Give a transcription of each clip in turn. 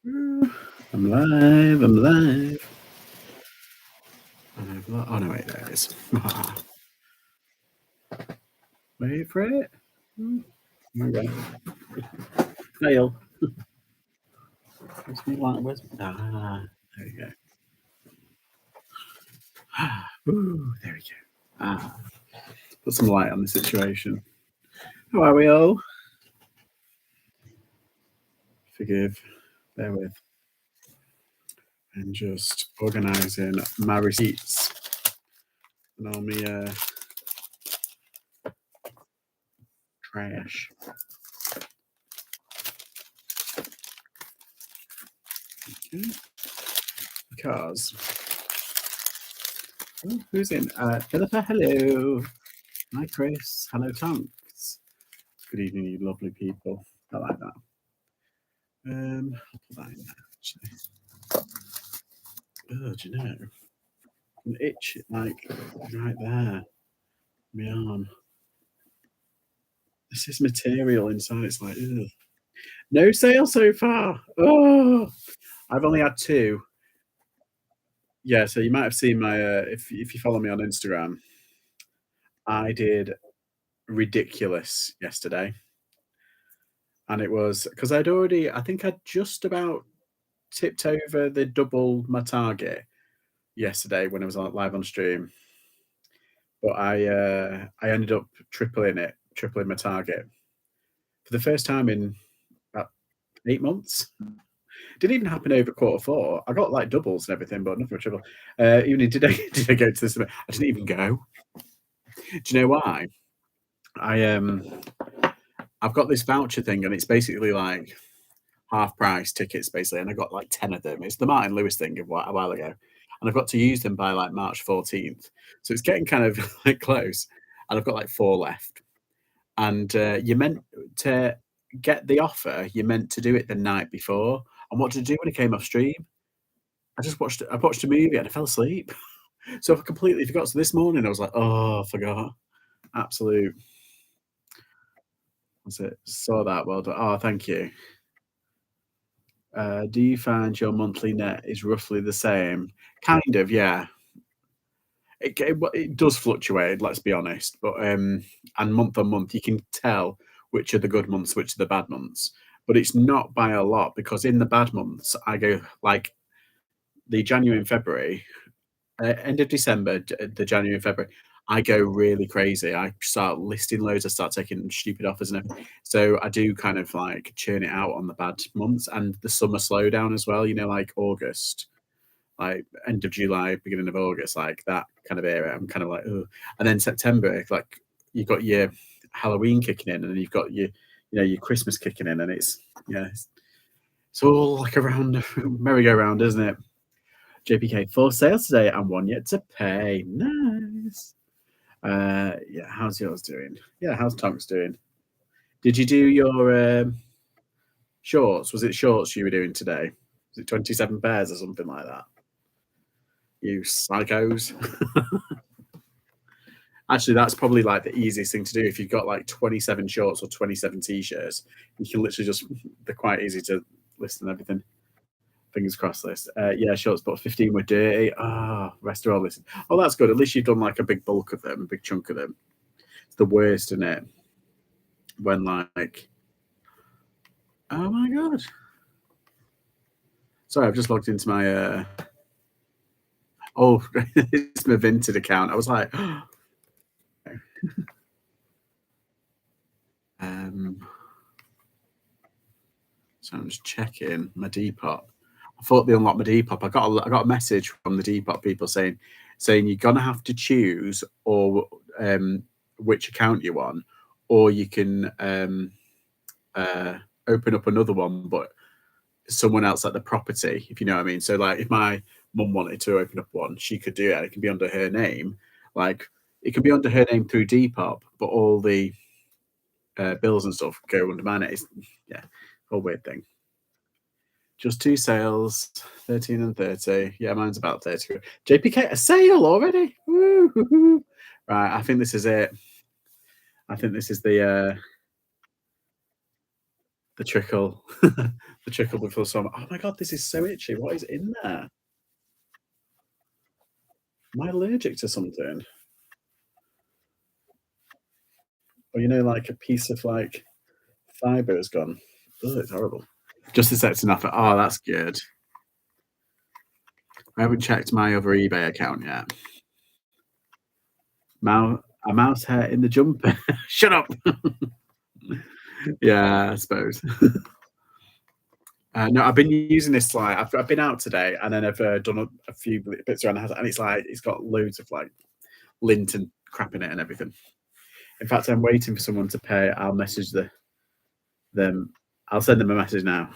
Ooh, I'm live. I'm live. Oh no, wait, there it is. Wait for it. Okay. Fail. Where's me light? Where's there we go. Ooh, there we go. Put some light on the situation. How are we all? Forgive. Bear with. And just organising my receipts and all my trash. Okay. Because who's in? Philippa, hello. Hi, Chris. Hello, Tonks. Good evening, you lovely people. I like that. I'll put that in there, actually. Oh, do you know? An itch, like, right there. My arm. This is material inside. It's like, ugh. No sale so far. Oh, I've only had two. Yeah, so you might have seen my, if you follow me on Instagram, I did ridiculous yesterday. And it was because I think I'd just about tipped over the double my target yesterday when I was live on stream. But I ended up tripling my target for the first time in about 8 months. Didn't even happen over quarter four. I got like doubles and everything, but nothing for triple. Even did I did I go to this event? I didn't even go. Do you know why? I I've got this voucher thing, and it's basically like half price tickets, basically, and I got like 10 of them. It's the Martin Lewis thing of a while ago, and I've got to use them by like March 14th. So it's getting kind of like close, and I've got like four left. And you're meant to get the offer. You're meant to do it the night before. And what did I do when I came off stream? I watched a movie and I fell asleep. So I completely forgot. So this morning I was like, oh, I forgot. Absolute. What's it? Saw that. Well done. Oh, thank you. Do you find your monthly net is roughly the same? Kind of, yeah. It does fluctuate, let's be honest. But and month on month, you can tell which are the good months, which are the bad months. But it's not by a lot because in the bad months, I go like the January and February, end of December, the January and February, I go really crazy. I start listing loads. I start taking stupid offers and everything. So I do kind of like churn it out on the bad months and the summer slowdown as well. You know, like August, like end of July, beginning of August, like that kind of era. I'm kind of like, oh. And then September, like you've got your Halloween kicking in, and then you've got your Christmas kicking in, and it's all like a round merry-go-round, isn't it? JPK, 4 sales today and one yet to pay. Nice. Yeah, how's yours doing? Yeah, how's Tonks doing? Did you do your shorts? Was it shorts you were doing today? Was it 27 pairs or something like that? You psychos. Actually, that's probably like the easiest thing to do. If you've got like 27 shorts or 27 t-shirts, you can literally they're quite easy to list and everything. Fingers crossed list. Yeah, shorts, but 15 were dirty. Rest are all listed. Oh, that's good. At least you've done like a big bulk of them, a big chunk of them. It's the worst, isn't it? When like, oh my god. Sorry, I've just logged into my it's my Vinted account. I was like, so I'm just checking my depop. I thought they unlocked my depop. I got a message from the depop people saying you're gonna have to choose or which account you want, or you can open up another one, but someone else at the property, if you know what I mean. So like if my mum wanted to open up one, she could do it. It can be under her name. Like it can be under her name through Depop, but all the bills and stuff go under my name. Yeah, whole weird thing. Just two sales, 13 and 30. Yeah, mine's about 30. JPK, a sale already? Woo-hoo-hoo. Right, I think this is it. I think this is the The trickle. The trickle before summer. Oh my god, this is so itchy. What is in there? Am I allergic to something? Or, like a piece of, like, fibre has gone. Ugh, it's horrible. Just accepting offer. Oh, that's good. I haven't checked my other eBay account yet. A mouse hair in the jumper. Shut up. Yeah, I suppose. No, I've been using this like I've been out today, and then I've done a few bits around the house, and it's like it's got loads of like lint and crap in it and everything. In fact, I'm waiting for someone to pay. I'll message them. I'll send them a message now.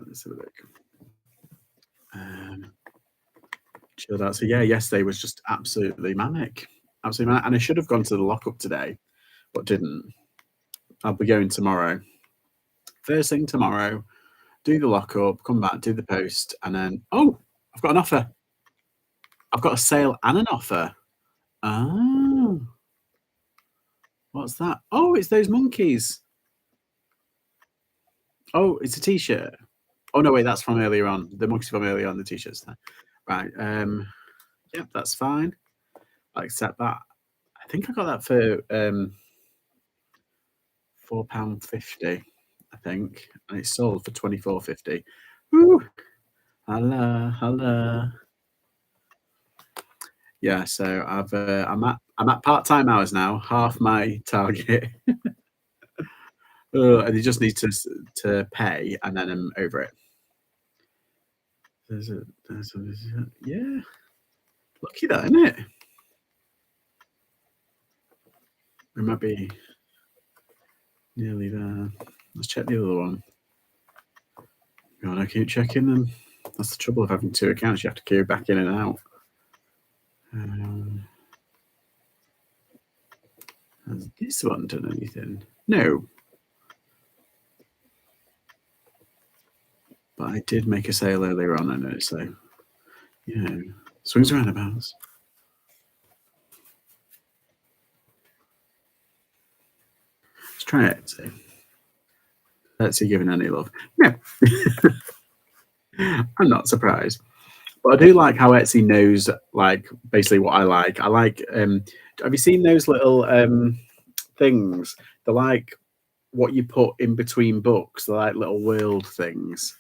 Let's have a look. Chilled out. So yeah, yesterday was just absolutely manic, absolutely manic, and I should have gone to the lockup today, but didn't. I'll be going tomorrow. First thing tomorrow, do the lockup, come back, do the post, and then I've got an offer. I've got a sale and an offer. Oh, what's that? Oh, it's those monkeys. Oh, it's a t-shirt. Oh no, wait, that's from earlier on. The monkeys from earlier on, the t-shirts there. Right. Yep, that's fine. I accept that. I think I got that for £4.50, I think, and it's sold for £24.50. Woo! Hello, hello. Yeah, so I'm at part-time hours now, half my target. And you just need to pay, and then I'm over it. Yeah, lucky that, isn't it? We might be nearly there. Let's check the other one. You want to keep checking them? That's the trouble of having two accounts. You have to go back in and out. Has this one done anything? No. But I did make a sale earlier on, I know, so yeah. Swings around abouts. Let's try Etsy. Etsy giving any love? No. I'm not surprised. But I do like how Etsy knows, like, basically what I like. I like, have you seen those little things? They're like what you put in between books. They're like little world things.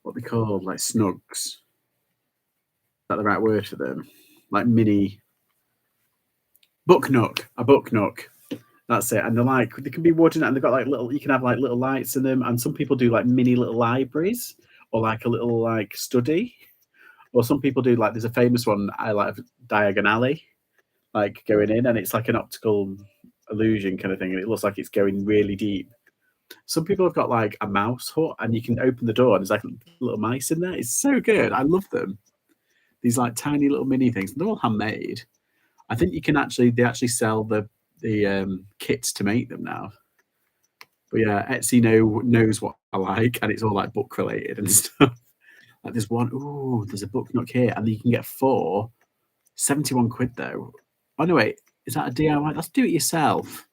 What they called, like snugs. Is that the right word for them? Like mini book nook. A book nook. That's it. And they're like, they can be wooden, and they've got like little, you can have like little lights in them. And some people do like mini little libraries, or like a little like study. Or some people do like, there's a famous one I like, Diagon Alley, like going in, and it's like an optical illusion kind of thing, and it looks like it's going really deep. Some people have got like a mouse hut, and you can open the door, and there's like little mice in there. It's so good. I love them. These like tiny little mini things. They're all handmade. I think they actually sell the kits to make them now. But yeah, Etsy knows what I like, and it's all like book related and stuff. Like there's one, there's a book nook here, and you can get 4, 71 quid though. Oh no, wait, is that a DIY? That's do it yourself.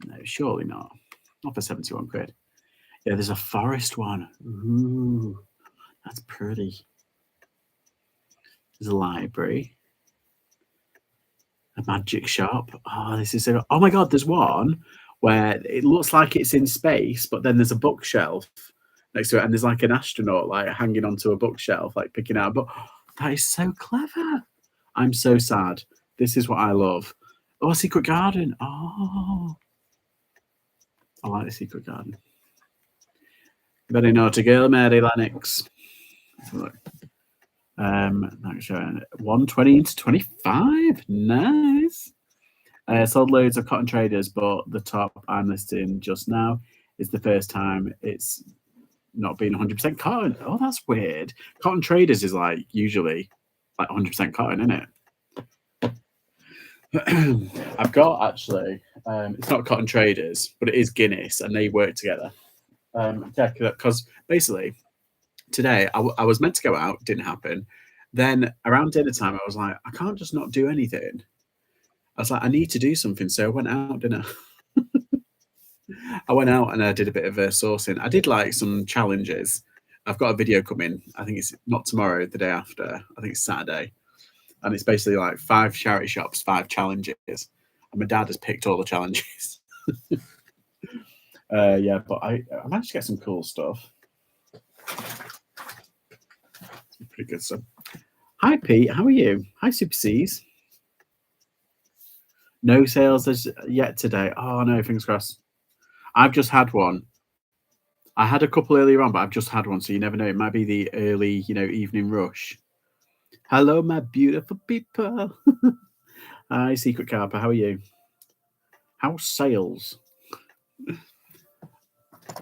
No, surely not. Not for 71 quid. Yeah, there's a forest one. Ooh, that's pretty. There's a library. A magic shop. Oh, this is so. Oh my god, there's one where it looks like it's in space, but then there's a bookshelf next to it, and there's like an astronaut like hanging onto a bookshelf, like picking out a book. That is so clever. I'm so sad. This is what I love. Oh, a secret garden. Oh, I like the secret garden. Very naughty girl, Mary Lennox. Look. 120 to 25. Nice. Sold loads of cotton traders, but the top I'm listing just now is the first time it's not been 100% cotton. Oh, that's weird. Cotton traders is like usually like 100% cotton, isn't it? I've got actually. It's not Cotton Traders, but it is Guinness, and they work together. Yeah, because basically today I was meant to go out, didn't happen. Then around dinner time, I was like, I can't just not do anything. I was like, I need to do something, so I went out dinner. I went out and I did a bit of sourcing. I did like some challenges. I've got a video coming. I think it's not tomorrow, the day after. I think it's Saturday, and it's basically like 5 charity shops, 5 challenges. And my dad has picked all the challenges. Yeah, but I managed to get some cool stuff. Pretty good stuff. Hi, Pete. How are you? Hi, Super C's. No sales as yet today. Oh no, fingers crossed. I've just had one. I had a couple earlier on, but I've just had one, so you never know. It might be the early, evening rush. Hello, my beautiful people. Hi, Secret Carper. How are you? How's sales?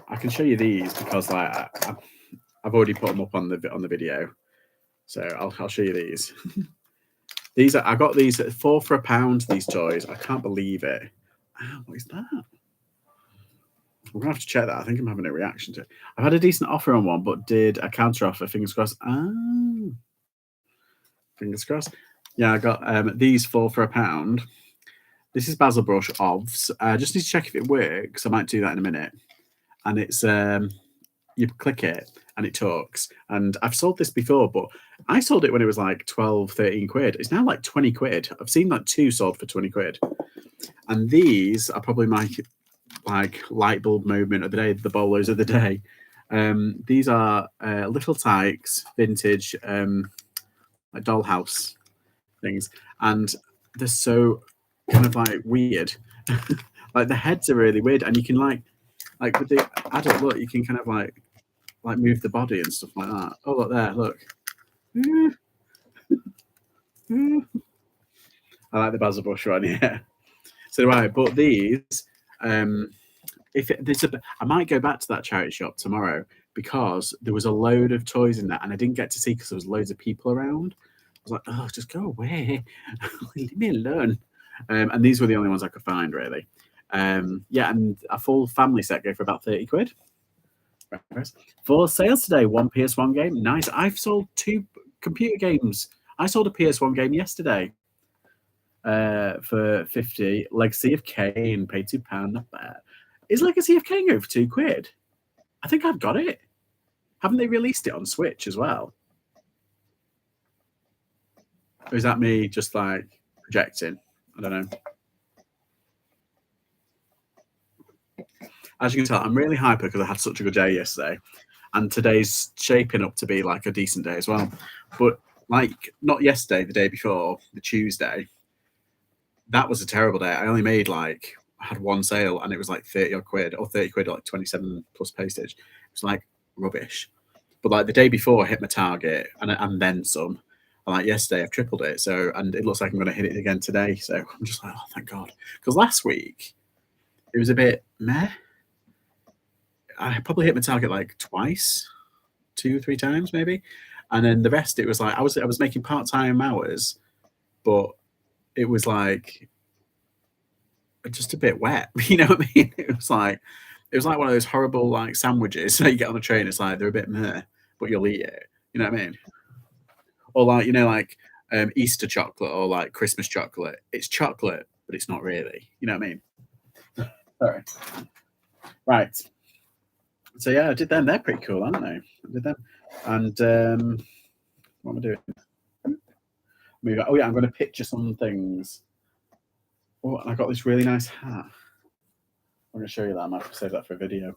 I can show you these because I've already put them up on the video, so I'll show you these. I got these at 4 for £1. These toys. I can't believe it. Oh, what is that? I'm gonna have to check that. I think I'm having a reaction to it. I've had a decent offer on one, but did a counter offer. Fingers crossed. Fingers crossed. Yeah, I got these 4 for £1. This is Basil Brush Ovs. I just need to check if it works. I might do that in a minute. And it's you click it and it talks. And I've sold this before, but I sold it when it was like 12, 13 quid. It's now like 20 quid. I've seen like 2 sold for 20 quid. And these are probably my like light bulb moment of the day, the bolos of the day. These are Little Tykes vintage like dollhouse things, and they're so kind of like weird. Like the heads are really weird, and you can like with the adult look, you can kind of like move the body and stuff like that. Oh look there, look. I like the basil brush one, yeah. So do I. But these, I might go back to that charity shop tomorrow because there was a load of toys in there, and I didn't get to see because there was loads of people around. I was like, oh, just go away, leave me alone. And these were the only ones I could find, really. Yeah, and a full family set go for about 30 quid. For sales today, 1 PS1 game. Nice. I've sold 2 computer games. I sold a PS1 game yesterday for 50. Legacy of Kain, paid £2. Not bad. Is Legacy of Kain going for 2 quid? I think I've got it. Haven't they released it on Switch as well? Or is that me just like projecting? I don't know. As you can tell, I'm really hyper because I had such a good day yesterday. And today's shaping up to be like a decent day as well. But like not yesterday, the day before, the Tuesday, that was a terrible day. I only made I had 1 sale and it was like 30 odd quid or 30 quid or like 27 plus postage. It was like rubbish. But like the day before I hit my target and then some. And like yesterday I've tripled it. So and it looks like I'm gonna hit it again today. So I'm just like, oh thank God. Because last week it was a bit meh. I probably hit my target like twice, 2, 3 times maybe. And then the rest it was like I was making part-time hours, but it was like just a bit wet. You know what I mean? It was like one of those horrible like sandwiches that you get on the train. It's like they're a bit meh, but you'll eat it. You know what I mean? Or like Easter chocolate or like Christmas chocolate. It's chocolate, but it's not really. You know what I mean? Sorry. Right. So yeah, I did them. They're pretty cool, aren't they? I did them. And what am I doing? Oh yeah, I'm going to picture some things. Oh, and I got this really nice hat. I'm going to show you that. I might have to save that for a video.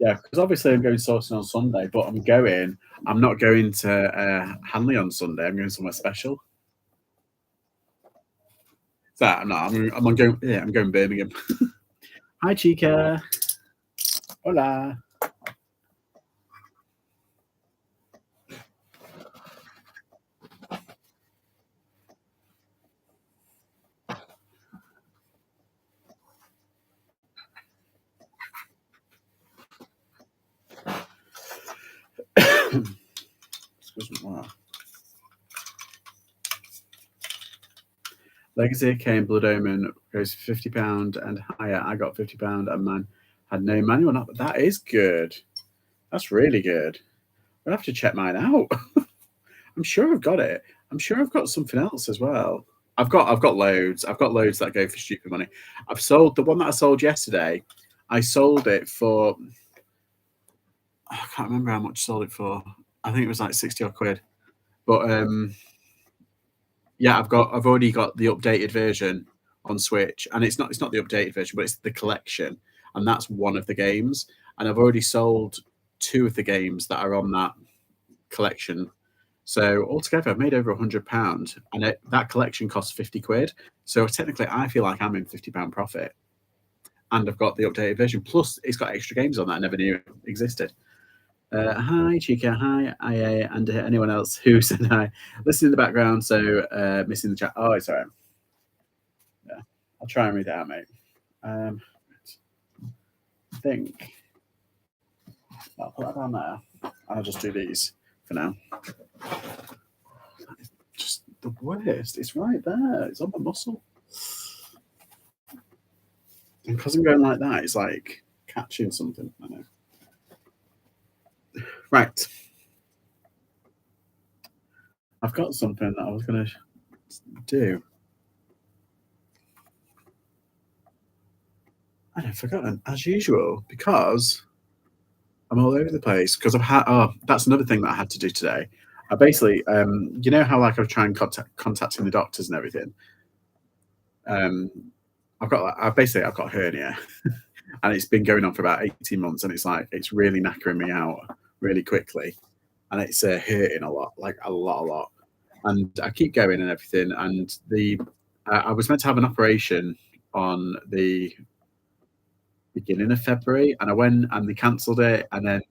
Yeah, because obviously I'm going sourcing on Sunday, but I'm not going to Hanley on Sunday. I'm going somewhere special. So I'm going. Yeah, I'm going Birmingham. Hi, Chica. Hola. Excuse me. Wow. Legacy Kane Blood Omen goes £50 and higher. I got £50 and mine had no manual. That is good. That's really good. I'll have to check mine out. I'm sure I've got it. I'm sure I've got something else as well. I've got loads. I've got loads that go for stupid money. I've sold the one that I sold yesterday. I sold it for, I can't remember how much I sold it for. I think it was like 60 odd quid. But yeah, I've already got the updated version on Switch, and it's not the updated version, but it's the collection, and that's one of the games. And I've already sold two of the games that are on that collection. So altogether, I've made over £100, and that collection costs 50 quid. So technically, I feel like I'm in £50 profit, and I've got the updated version. Plus, it's got extra games on that I never knew existed. Hi, Chica. Hi, IA, and anyone else who said hi. Listen in the background, so missing the chat. Oh, it's all right. Yeah, I'll try and read it out, mate. I think I'll put that down there. I'll just do these for now. Just the worst. It's right there. It's on my muscle. And because I'm going like that, it's like catching something. I know. Right. I've got something that I was going to do. And I've forgotten, as usual, because I'm all over the place. Because that's another thing that I had to do today. I basically, you know how like I was trying contacting the doctors and everything. I've got hernia, and it's been going on for about 18 months, and it's really knackering me out really quickly, and it's hurting a lot, like a lot. And I keep going and everything. And I was meant to have an operation on the beginning of February, and I went and they cancelled it, and then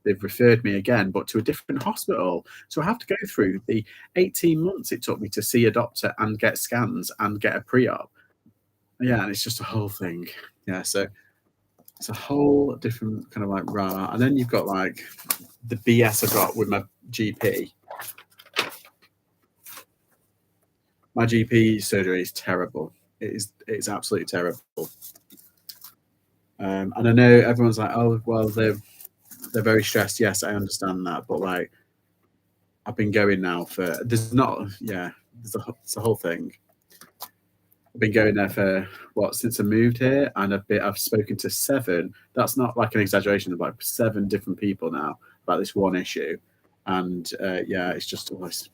they've referred me again, but to a different hospital. So I have to go through the 18 months it took me to see a doctor and get scans and get a pre-op. Yeah, and it's just a whole thing. Yeah, so it's a whole different kind of like rah. And then you've got like the BS I got with my GP. My GP surgery is terrible. It's absolutely terrible. And I know everyone's like, oh well, they're very stressed. Yes, I understand that, but like I've been going now for it's a whole thing. I've been going there for since I moved here, and I've spoken to 7. That's not like an exaggeration. Of like 7 different people now about this one issue, and yeah, it's just always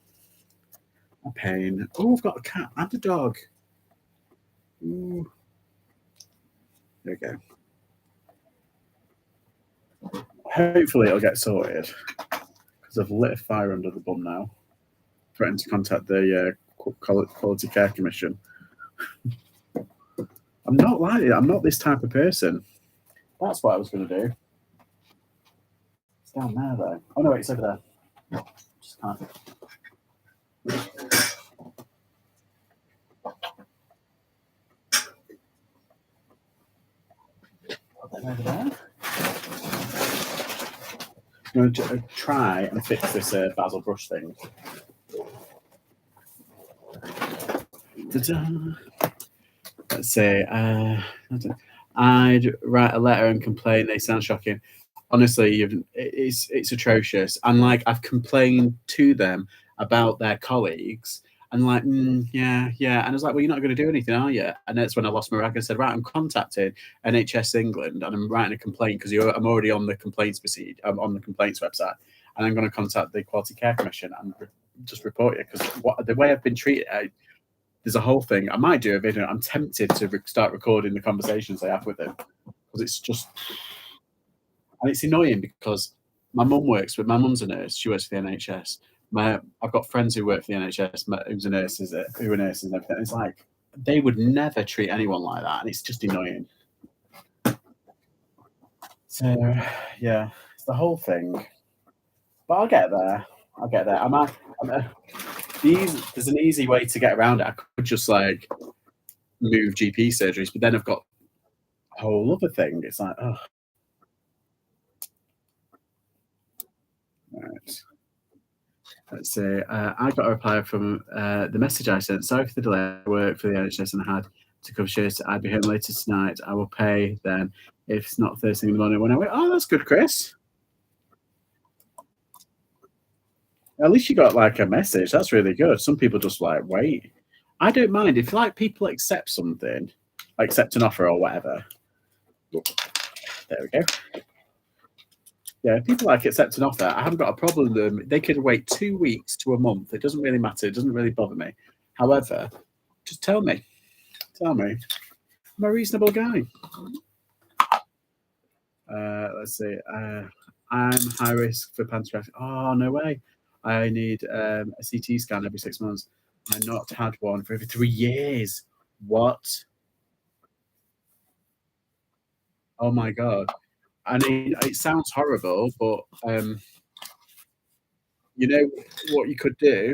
a pain. Oh, I've got a cat and a dog. Ooh. There we go. Hopefully, it'll get sorted because I've lit a fire under the bum now. Threatened to contact the Quality Care Commission. I'm not like it. I'm not this type of person. That's what I was going to do. It's down there, though. Oh, no, wait, it's over there. Just can't. Put them over there. I'm going to try and fix this basil brush thing. Let's say I'd write a letter and complain. They sound shocking. Honestly, it's atrocious. And like I've complained to them about their colleagues, and like yeah. And I was like, well, you're not going to do anything, are you? And that's when I lost my rag and said, right, I'm contacting NHS England and I'm writing a complaint because I'm already on the complaints on the complaints website, and I'm going to contact the Quality Care Commission and just report you because the way I've been treated. There's a whole thing. I might do a video. I'm tempted to start recording the conversations I have with them because it's just, and it's annoying because my mum's a nurse. She works for the NHS. I've got friends who work for the NHS who are nurses and everything. It's like they would never treat anyone like that, and it's just annoying. So yeah, it's the whole thing. But I'll get there. There's an easy way to get around it. I could just like move GP surgeries, but then I've got a whole other thing. It's like, oh. Right. Let's see. I got a reply from the message I sent. Sorry for the delay. I work for the NHS and I had to cover shifts. I'd be home later tonight. I will pay then if it's not first thing in the morning when I wait. Oh, that's good, Chris. At least you got like a message. That's really good. Some people just like wait. I don't mind if like people accept something, accept an offer or whatever. There we go. Yeah, people like accept an offer. I haven't got a problem with them. They could wait 2 weeks to a month. It doesn't really matter. It doesn't really bother me. However, just tell me. Tell me. I'm a reasonable guy. Let's see. I'm high risk for pancreatic. Oh, no way. I need a CT scan every 6 months. I not had one for over 3 years. What? Oh my God. I mean, it sounds horrible, but you know what you could do?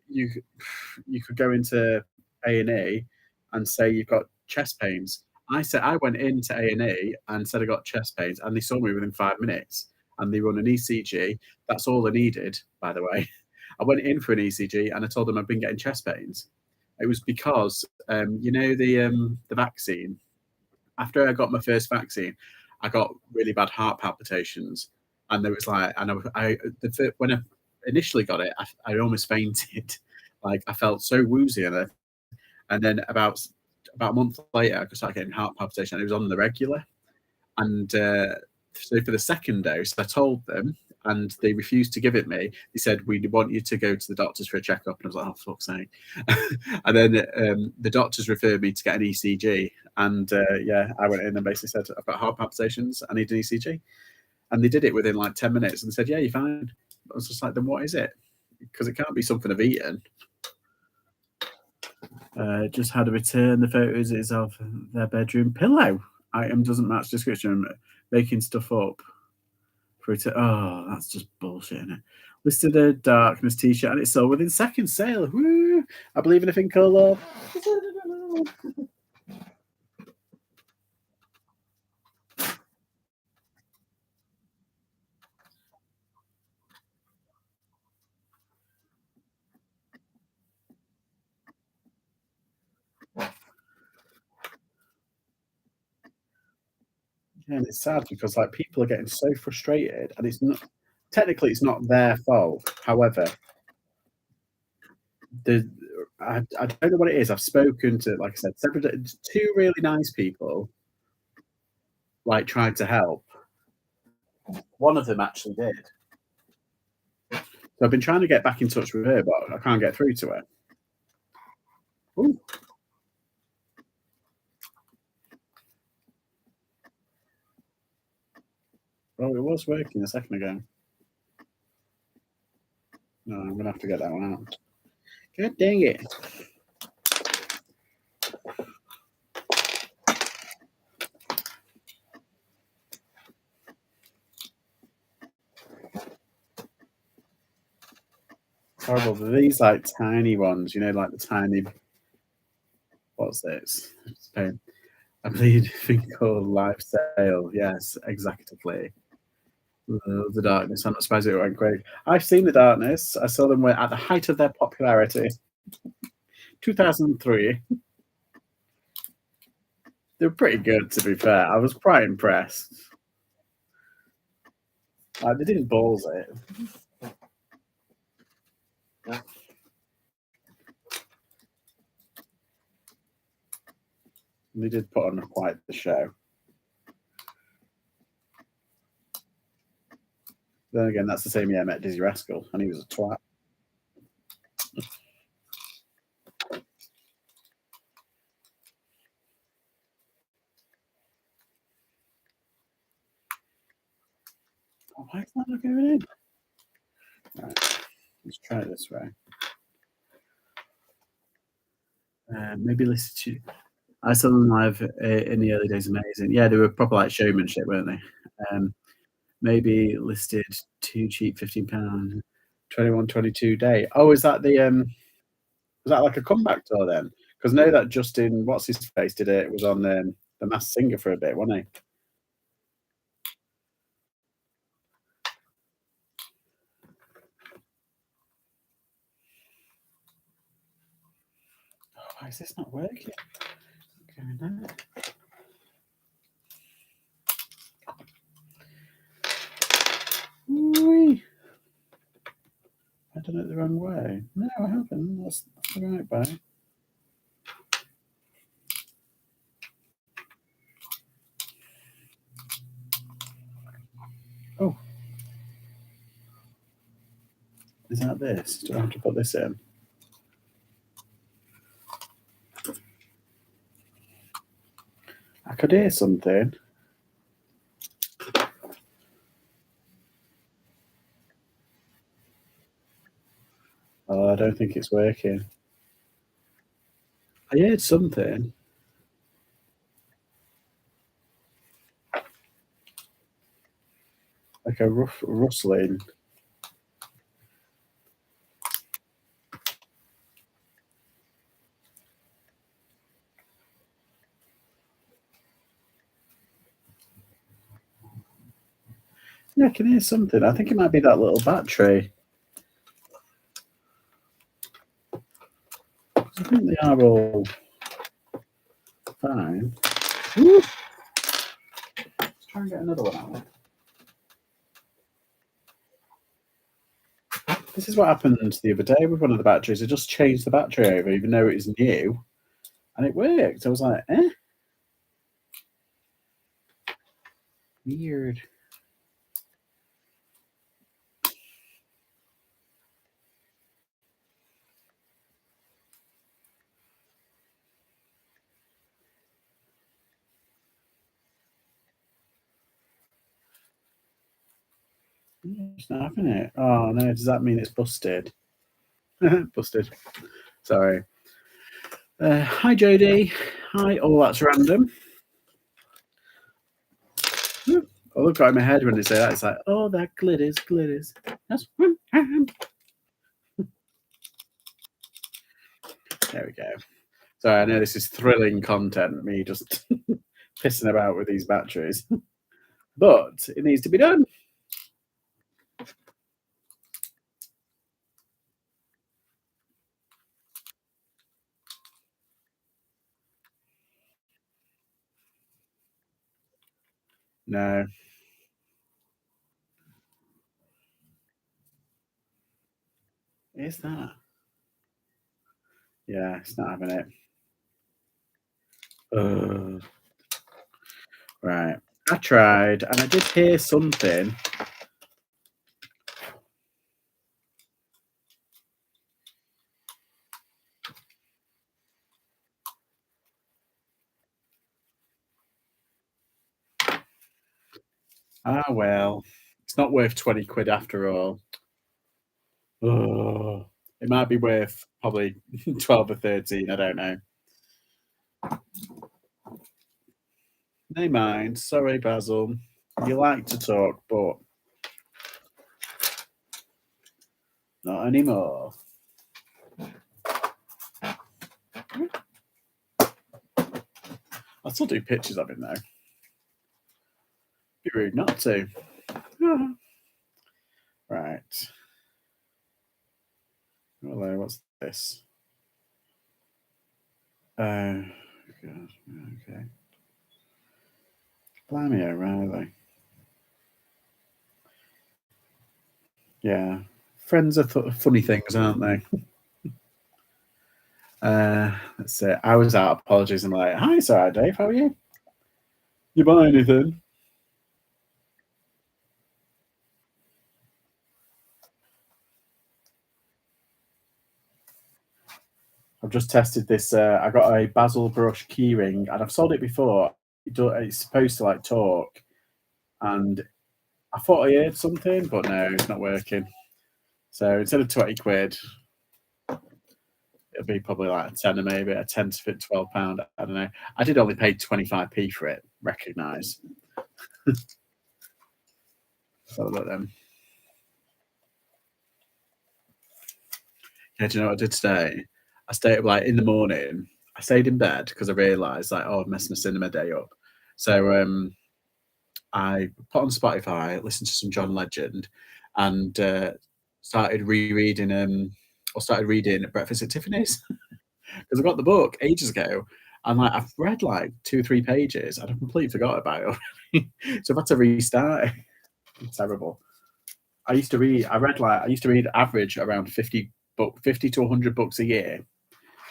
You you could go into A&E and say you've got chest pains. I went into A&E and said I got chest pains, and they saw me within 5 minutes, and they run an ECG. That's all I needed, by the way. I went in for an ECG and I told them I've been getting chest pains. It was because the vaccine. After I got my first vaccine, I got really bad heart palpitations, and there was like, and when I initially got it, I almost fainted. Like I felt so woozy, and then about a month later, I started getting heart palpitation, and it was on the regular. And so for the second dose, I told them, and they refused to give it me. They said, "We want you to go to the doctors for a checkup." And I was like, "Oh, fuck's sake." And then the doctors referred me to get an ECG. And yeah, I went in and basically said, "I've got heart palpitations. I need an ECG." And they did it within like 10 minutes and said, "Yeah, you're fine." I was just like, "Then what is it?" Because it can't be something I've eaten. Just had a return. The photos is of their bedroom pillow. Item doesn't match description. Making stuff up for it. Oh, that's just bullshit, isn't it? Listed a darkness t-shirt and it's sold within second sale. Woo! I believe in a thing called love. Yeah, and it's sad because like people are getting so frustrated, and it's not technically it's not their fault. However, the I don't know what it is. I've spoken to, like I said, two really nice people, like tried to help. One of them actually did. So I've been trying to get back in touch with her, but I can't get through to her. Ooh, well, it was working a second ago. No, I'm gonna have to get that one out. God dang it! It's horrible. These like tiny ones, like the tiny. What's this? It's pain. I believe thing called live sale. Yes, exactly. The darkness. I'm not surprised it went quick. I've seen the darkness. I saw them at the height of their popularity, 2003. They were pretty good, to be fair. I was quite impressed. They didn't balls it. They did put on quite the show. Then again, that's the same year I met Dizzy Rascal, and he was a twat. Oh, why is that not going in? Right, let's try it this way. Maybe listen to. I saw them live in the early days. Amazing. Yeah, they were proper like showmanship, weren't they? Maybe listed too cheap, £15, 21, 22 day. Oh, is that the was that like a comeback tour then? Because I know that Justin, what's his face, did it? It was on the Masked Singer for a bit, wasn't he? Why is this not working? Going there. Whee! I done it the wrong way. No, I haven't. That's the right way. Oh, is that this? Do I have to put this in? I could hear something. Oh, I don't think it's working. I heard something. Like a rustling. Yeah, I can hear something. I think it might be that little battery. I think they are all fine. Woo! Let's try and get another one out. This is what happened the other day with one of the batteries. I just changed the battery over, even though it was new, and it worked. I was like, eh? Weird. It's not having it. Oh no, does that mean it's busted? Busted. Sorry. Hi Jodie. Hi. Oh, that's random. I look right in my head when they say that. It's like, oh, that glitters, glitters. That's there we go. Sorry, I know this is thrilling content, me just pissing about with these batteries, but it needs to be done. No, is that? Yeah, it's not having it. Right. I tried, and I did hear something. Ah, well, it's not worth 20 quid after all. Oh, it might be worth probably 12 or 13. I don't know. No mind. Sorry, Basil. You like to talk, but not anymore. I'll still do pictures of him though. Be rude not to. Right. Hello, what's this? Oh, God. Okay. Blimey, O'Reilly. Yeah. Friends are funny things, aren't they? Let's see. I was out. Apologies. I'm like, hi, sorry, Dave. How are you? You buy anything? I've just tested this. I got a basil brush keyring, and I've sold it before. It's supposed to like talk, and I thought I heard something, but no, it's not working. So instead of 20 quid, it'll be probably like a tenner, maybe a 10 to £12. I don't know. I did only pay 25p for it. Recognise. So look then. Yeah, do you know what I did today? I stayed up like in the morning. I stayed in bed because I realised like, oh, I've messed my cinema day up. So I put on Spotify, listened to some John Legend, and started rereading or started reading Breakfast at Tiffany's. 'Cause I got the book ages ago, and, like, I've read, like, 2 or 3 pages, and I completely forgot about it already. So I've had to restart it. It's terrible. I used to read average around 50 to 100 books a year,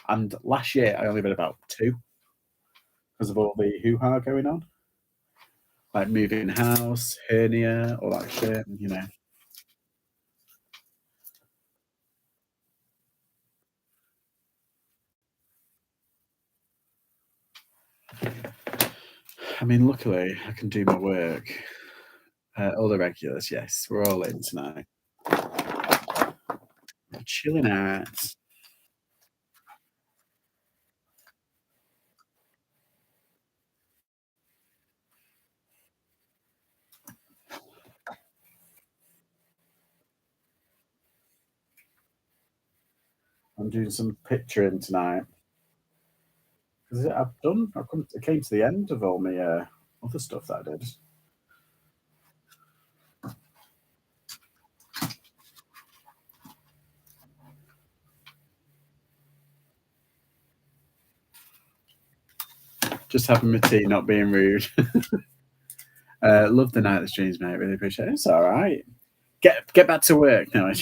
and last year I only read about 2 because of all the hoo-ha going on, like moving house, hernia, all that shit, you know. I mean, luckily, I can do my work. All the regulars, yes, we're all in tonight. We're chilling out. I'm doing some picturing tonight because I came to the end of all my other stuff that I did. Just having my tea, not being rude. Love the nightly streams, mate. Really appreciate it. It's all right. Get back to work now.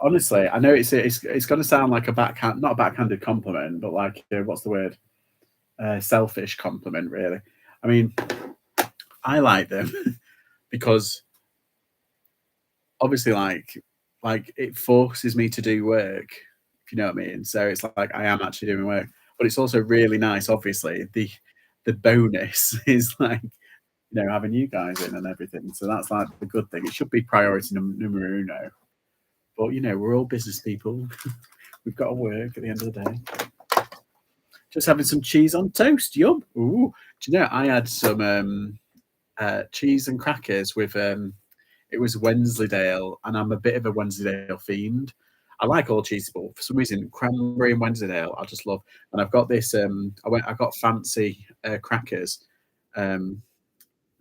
Honestly, I know it's going to sound like a backhand, not a backhanded compliment, but like what's the word? Selfish compliment, really. I mean, I like them because obviously, like it forces me to do work, if you know what I mean. So it's like I am actually doing work, but it's also really nice. Obviously, the bonus is like having you guys in and everything. So that's like the good thing. It should be priority numero uno. But we're all business people. We've got to work at the end of the day. Just having some cheese on toast. Yum. Ooh. Do you know I had some cheese and crackers with it was Wensleydale, and I'm a bit of a Wensleydale fiend. I like all cheese, but for some reason, cranberry and Wensleydale, I just love. And I've got this. I got fancy crackers. Um,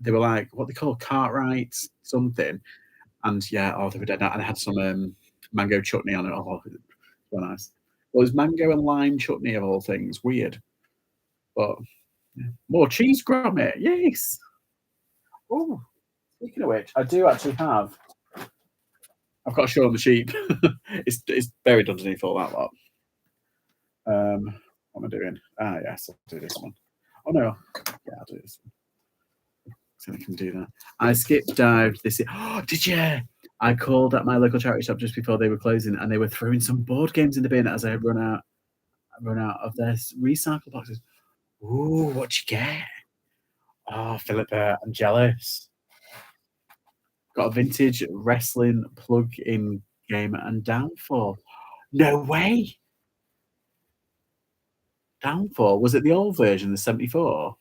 they were like what they call Cartwright something, and yeah, oh, they were dead. And I had some mango chutney on it. Oh, so nice. Well, it was mango and lime chutney of all things. Weird, but yeah. More cheese grommet. Yes. Oh, speaking of which, I do actually have. I've got a show on the sheep. It's buried underneath all that lot. What am I doing? Ah, yes, I'll do this one. Oh no, yeah, I'll do this one. So I can do that. I skip dived this year. Oh, did you? I called at my local charity shop just before they were closing, and they were throwing some board games in the bin as I had run out of their recycle boxes. Ooh, what'd you get? Oh, Philippa, I'm jealous. Got a vintage wrestling plug-in game and Downfall. No way! Downfall. Was it the old version, the 74?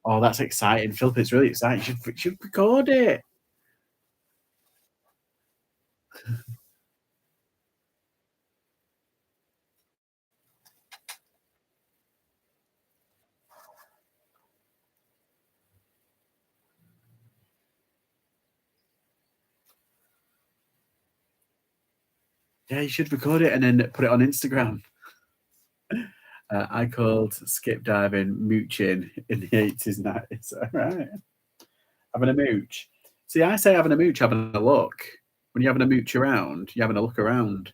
Oh, that's exciting. Philippa, it's really exciting. You should record it. Yeah, you should record it and then put it on Instagram. I called skip diving mooching in the 80s, 90s. All right. Having a mooch. See, I say having a mooch, having a look. When you're having a mooch around, you're having a look around.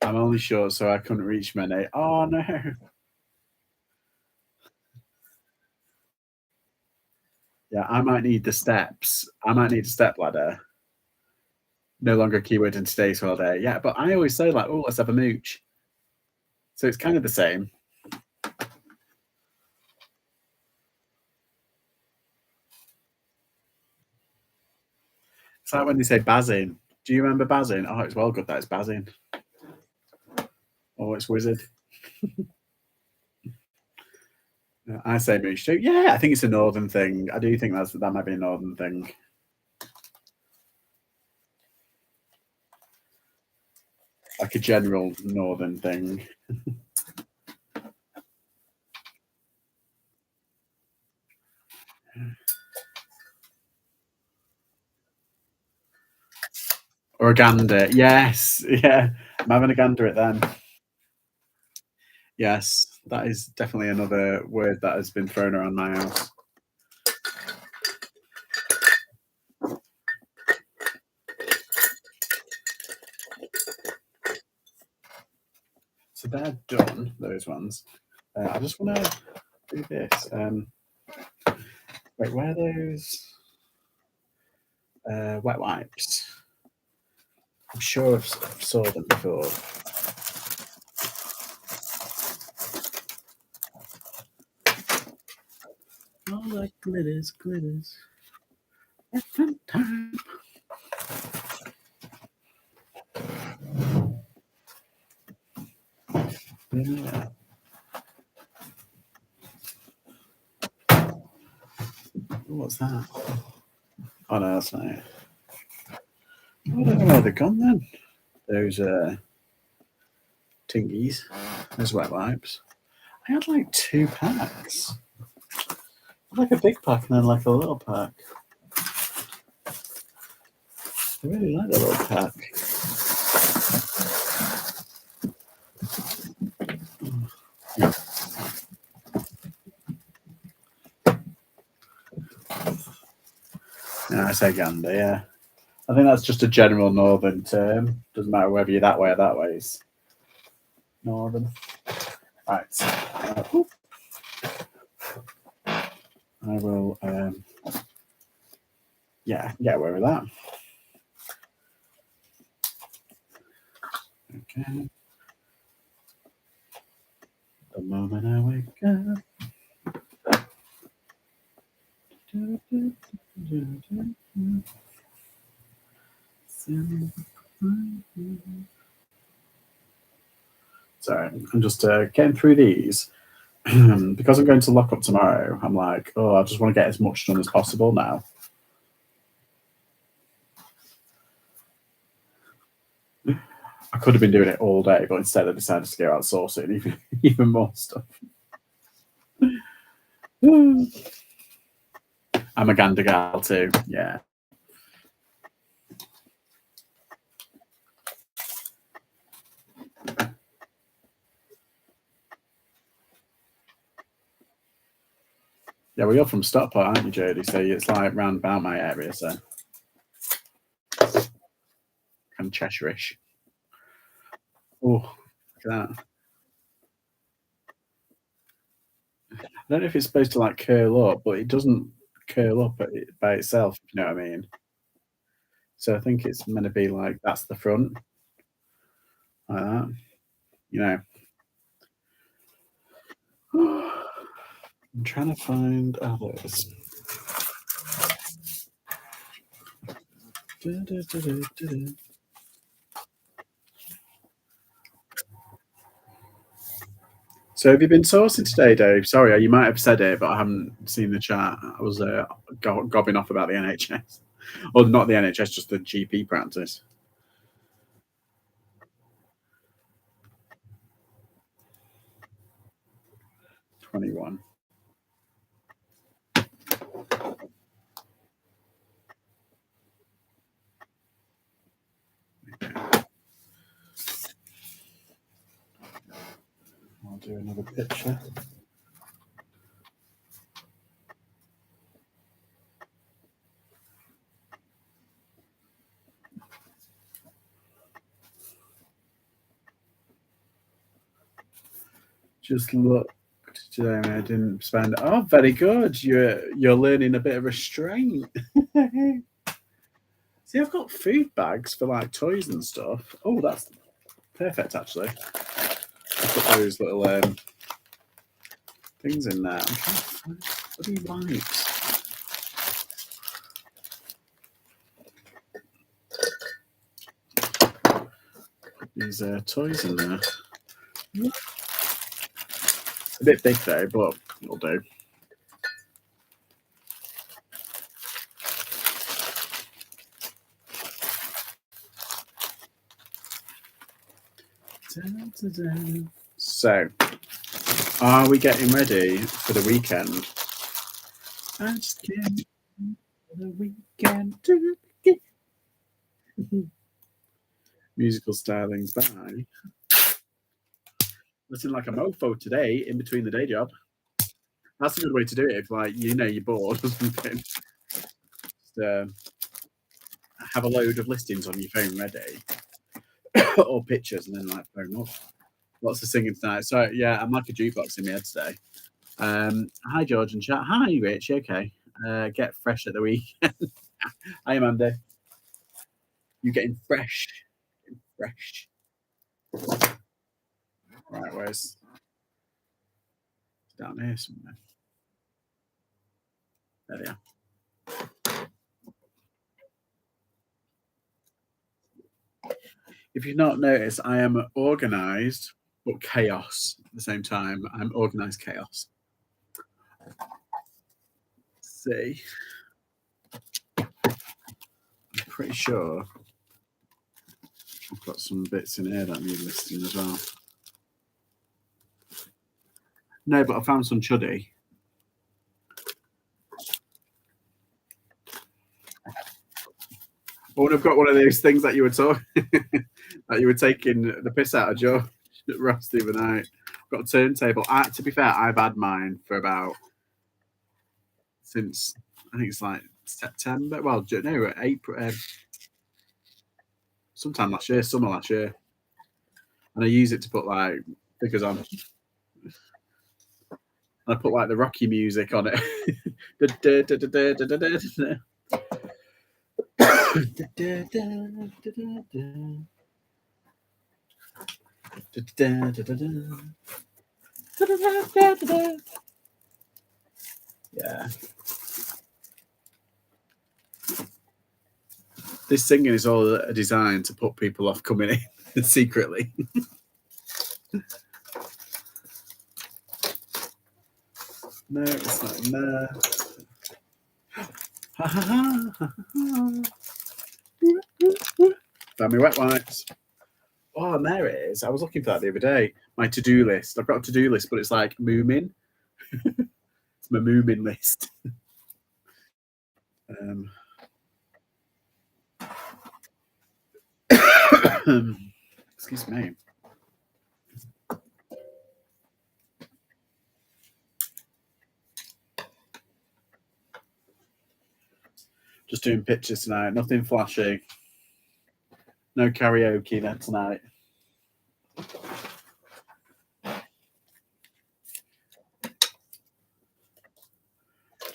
I'm only short, so I couldn't reach my name. Oh, no. Yeah, I might need the steps. I might need a step ladder. No longer a keyword in today's world. Yeah, but I always say, like, oh, let's have a mooch. So it's kind of the same. It's like when they say bazzing. Do you remember bazzing? Oh, it's well good that it's bazzing. Oh, it's wizard. I say moosh too. Yeah, I think it's a northern thing. I do think that might be a northern thing. Like a general northern thing. Or a gander. Yes. Yeah. I'm having a gander at them. Yes. That is definitely another word that has been thrown around my house. So they're done, those ones. I just want to do this. Wait, where are those wet wipes? I'm sure I've saw them before. All that glitters, glitters. At fun time. Yeah. What's that? Oh no, that's not it. I don't know where they've gone then. Those tingies, those wet wipes. I had like 2 packs. Like a big pack and then like a little pack. I really like the little pack. Yeah, I say gander, yeah. I think that's just a general northern term. Doesn't matter whether you're that way or that way. It's northern. Right. I will, yeah, get away with that. Okay. The moment I wake up. Sorry, I'm just getting through these. Because I'm going to lock up tomorrow, I'm like, oh, I just want to get as much done as possible now. I could have been doing it all day, but instead I decided to go outsourcing even more stuff. I'm a gander gal too, yeah. Yeah, well, you're from Stockport, aren't you, Jodie? So it's like round about my area, so kind of Cheshire-ish. Oh, look at that. I don't know if it's supposed to like curl up, but it doesn't curl up by itself, if you know what I mean. So I think it's meant to be like that's the front, like that, you know. I'm trying to find others. So have you been sourcing today, Dave? Sorry, you might have said it, but I haven't seen the chat. I was gobbing off about the NHS. Or not the NHS, just the GP practice. 21. I'll do another picture. Just looked today, I didn't spend. Oh, very good. You're learning a bit of restraint. See, I've got food bags for like toys and stuff. Oh, that's perfect actually. I put those little things in there. I'm trying to find bloody wipes. These toys in there. A bit big though, but It'll do. So, are we getting ready for the weekend? I'm just kidding. The weekend. Musical stylings by. Looking like a mofo today in between the day job. That's a good way to do it if, like, you're bored or something. Just have a load of listings on your phone ready, or pictures, and then like phone up. Lots of singing tonight. So yeah, I'm like a jukebox in my head today. Hi George and chat. Hi Rich. Okay. Get fresh at the weekend. Hi Amanda. You getting fresh? Fresh. Right, where's it's down here somewhere? There they are. If you've not noticed, I am organised but chaos at the same time. I'm organised chaos. Let's see. I'm pretty sure I've got some bits in here that need listing as well. No, but I found some chuddy. I would have got one of those things that you were talking that you were taking the piss out of Joe Ross the other night. Got a turntable. To be fair, I've had mine for about since I think it's like September. Well, no, April. Sometime last year, summer last year, and I use it to put like figures on. And I put like the Rocky music on it. Yeah. This singing is all a design to put people off coming in secretly. No, it's not in there. Found me wet wipes. Oh, and there it is. I was looking for that the other day. My to-do list. I've got a to-do list, but it's like Moomin. It's my Moomin list. Excuse me. Just doing pictures tonight. Nothing flashy. No karaoke then tonight. Do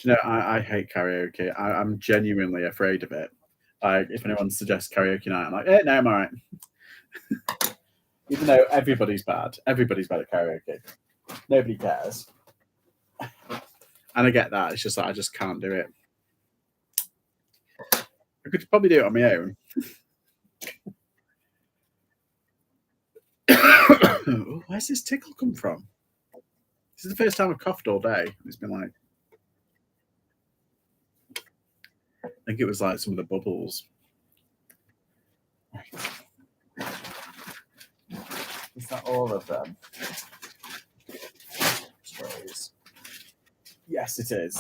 you know, I hate karaoke. I'm genuinely afraid of it. Like, if anyone suggests karaoke night, I'm like, no, I'm all right. Even though everybody's bad. Everybody's bad at karaoke. Nobody cares. And I get that. It's just that I just can't do it. I could probably do it on my own. Oh, where's this tickle come from? This is the first time I've coughed all day. It's been like, I think it was like some of the bubbles. Is that all of them? Stories. Yes, it is.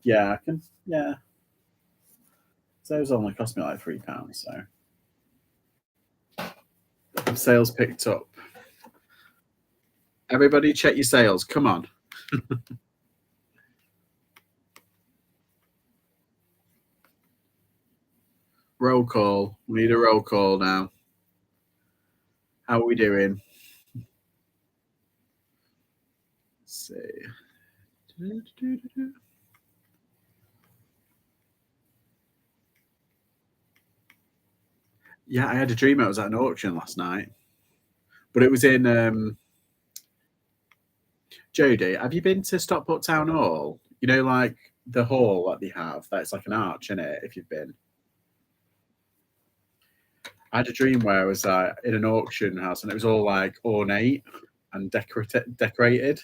Yeah, I can. Yeah. So those only cost me like £3. So sales picked up. Everybody, check your sales. Come on. Roll call. We need a roll call now. How are we doing? Let's see. Yeah, I had a dream I was at an auction last night, but it was in Jodie. Have you been to Stockport Town Hall? You know, like the hall that they have. That's like an arch in it. If you've been, I had a dream where I was in an auction house and it was all like ornate and decorated.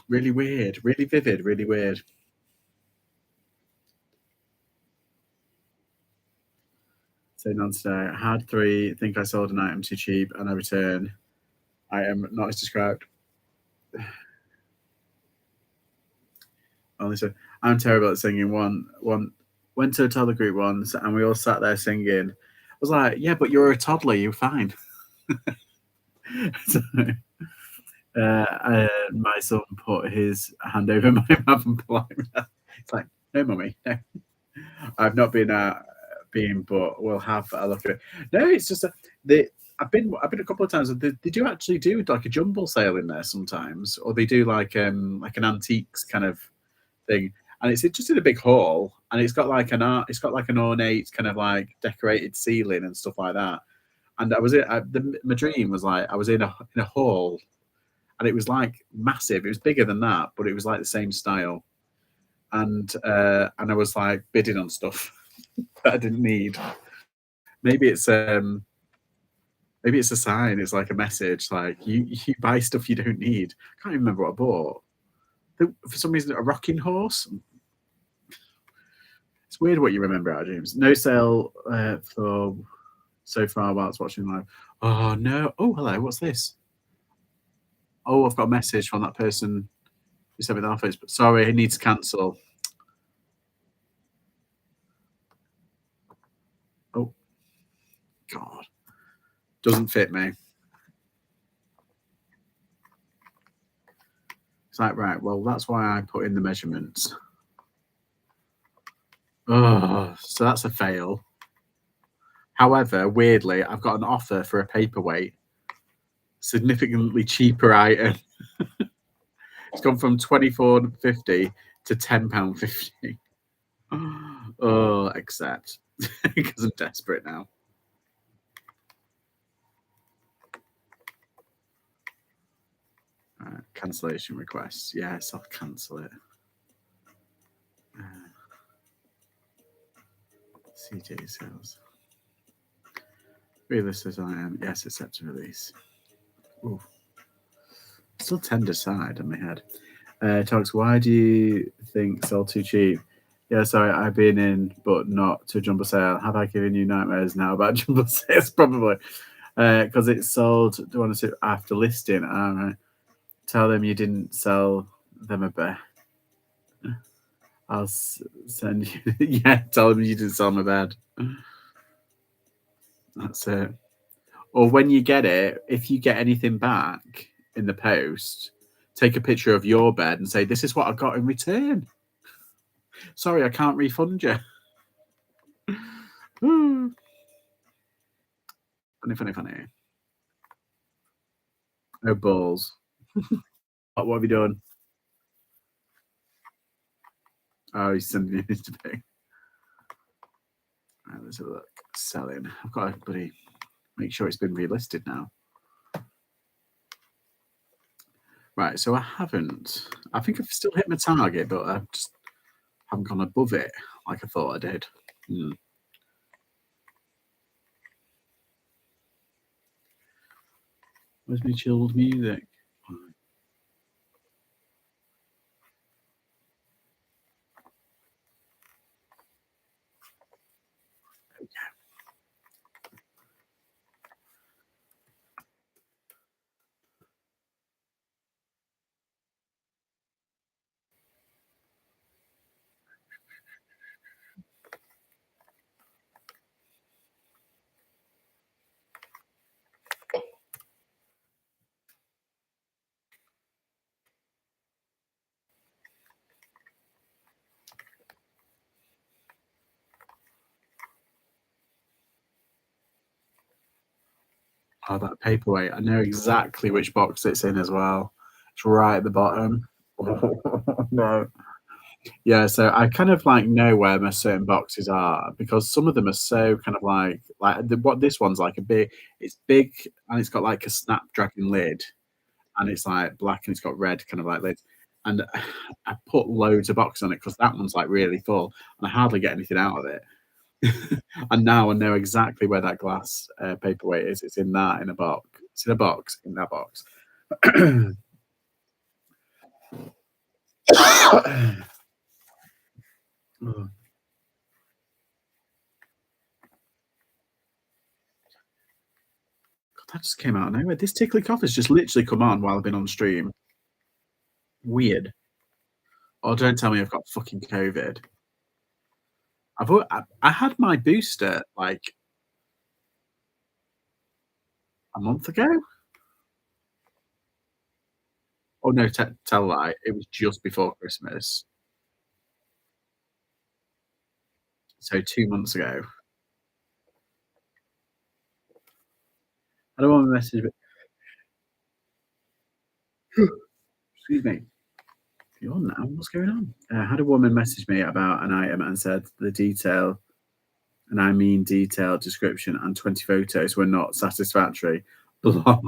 Really weird, really vivid, really weird. Saying on today, I had three, think I sold an item too cheap and I return. I am not as described. Only so I'm terrible at singing. One went to a toddler group once and we all sat there singing. I was like, yeah, but you're a toddler, you're fine. So, my son put his hand over my mouth and polite. It's like, no, mummy, no. I've not been, but we'll have a look at it. No, it's just the. I've been a couple of times. They do actually do like a jumble sale in there sometimes, or they do like an antiques kind of thing, and it's just in a big hall, and it's got like an ornate kind of like decorated ceiling and stuff like that. And I was my dream was like I was in a hall, and it was like massive. It was bigger than that, but it was like the same style, and I was like bidding on stuff that I didn't need. Maybe it's um maybe it's a sign. It's like a message, like you buy stuff you don't need. I can't even remember what I bought. For some reason, a rocking horse. It's weird what you remember out of dreams. No sale for so far whilst watching live. Oh no! Oh hello, what's this? Oh, I've got a message from that person who sent me the office. But sorry, he needs to cancel. Oh God, doesn't fit me. It's like right. Well, that's why I put in the measurements. Oh, so that's a fail. However, weirdly, I've got an offer for a paperweight, significantly cheaper item. It's gone from 24.50 to £10.50. Oh, accept because I'm desperate now. Cancellation requests. Yes, I'll cancel it. CJ sales. Realistic I am. Yes, accept and release. Ooh. Still tender side on my head. Talks, why do you think sell too cheap? Yeah, sorry, I've been in, but not to a jumbo sale. Have I given you nightmares now about jumbo sales? Probably. Because it's sold, do you want to say after listing? Tell them you didn't sell them a bed. I'll send you. Yeah, tell them you didn't sell them a bed. That's it. Or when you get it, if you get anything back in the post, take a picture of your bed and say, "This is what I got in return. Sorry, I can't refund you." Funny, funny, funny. Oh balls! What have you done? Oh, he's sending it to me. Right, let's have a look. Selling. I've got to bloody make sure it's been relisted now. Right, so I haven't. I think I've still hit my target, but I just haven't gone above it like I thought I did. Where's my chilled music? Oh, that paperweight. I know exactly which box it's in as well. It's right at the bottom. No. Yeah, so I kind of like know where my certain boxes are because some of them are so kind of like what this one's like a big. It's big and it's got like a snapdragon lid, and it's like black and it's got red kind of like lids. And I put loads of boxes on it because that one's like really full, and I hardly get anything out of it. And now I know exactly where that glass paperweight is. It's in that in a box. It's in a box in that box. Oh, God, that just came out of nowhere. This tickly cough has just literally come on while I've been on stream. Weird. Oh, don't tell me I've got fucking COVID. I had my booster like a month ago. Oh no, tell a lie. It was just before Christmas, so 2 months ago. I don't want to message, but excuse me. You're on now. What's going on? I had a woman message me about an item and said the detail, and I mean detailed description and 20 photos were not satisfactory. Block.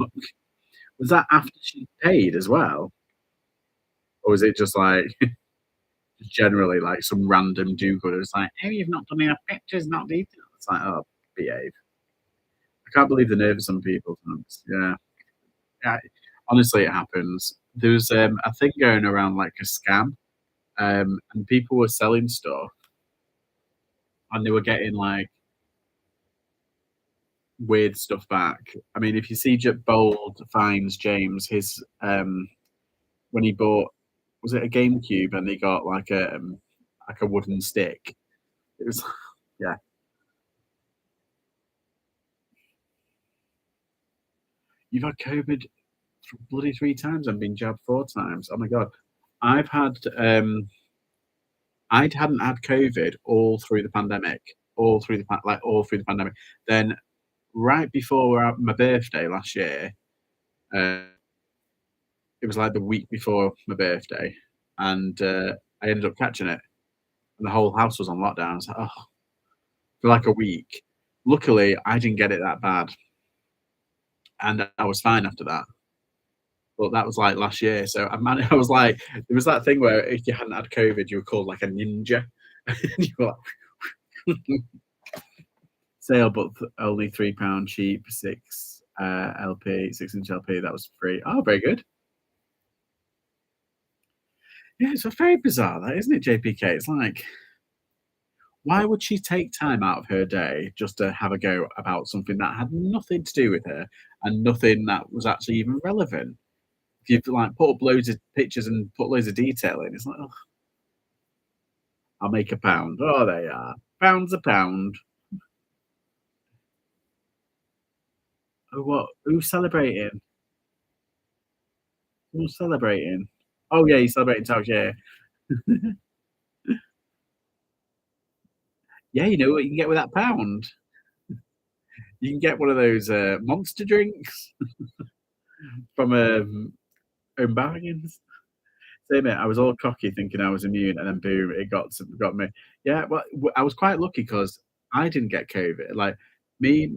Was that after she paid as well? Or was it just like generally like some random do gooder? It's like, oh, you've not done enough pictures, not detailed. It's like, oh, behave. I can't believe the nerve of some people. Yeah. Yeah. Honestly, it happens. There was a thing going around like a scam, and people were selling stuff and they were getting like weird stuff back. I mean, if you see Bold finds James, his when he bought, was it a GameCube and he got like a wooden stick. It was yeah. You've had COVID bloody 3 times and been jabbed 4 times. Oh my god. I've had I hadn't had COVID all through the pandemic, all through the pandemic. Then right before my birthday last year, uh, it was like the week before my birthday, and I ended up catching it, and the whole house was on lockdown. I was like, oh, for like a week. Luckily, I didn't get it that bad, and I was fine after that. But that was like last year, so I was like, there was that thing where if you hadn't had COVID, you were called like a ninja. You were like, sale, but only £3 cheap, six LP, 6-inch LP. That was free. Oh, very good. Yeah, it's very bizarre, that isn't it, JPK? It's like, why would she take time out of her day just to have a go about something that had nothing to do with her and nothing that was actually even relevant? If you like put up loads of pictures and put loads of detail in, it's like, oh, I'll make a pound. Oh, they are. Pounds a pound. Oh, what? Who's celebrating? Who's celebrating? Oh, yeah, he's celebrating Taos, yeah. Yeah, you know what you can get with that pound? You can get one of those monster drinks from Home Bargains. Same here. I was all cocky thinking I was immune, and then boom, it got me. Yeah, well, I was quite lucky because I didn't get COVID. Like my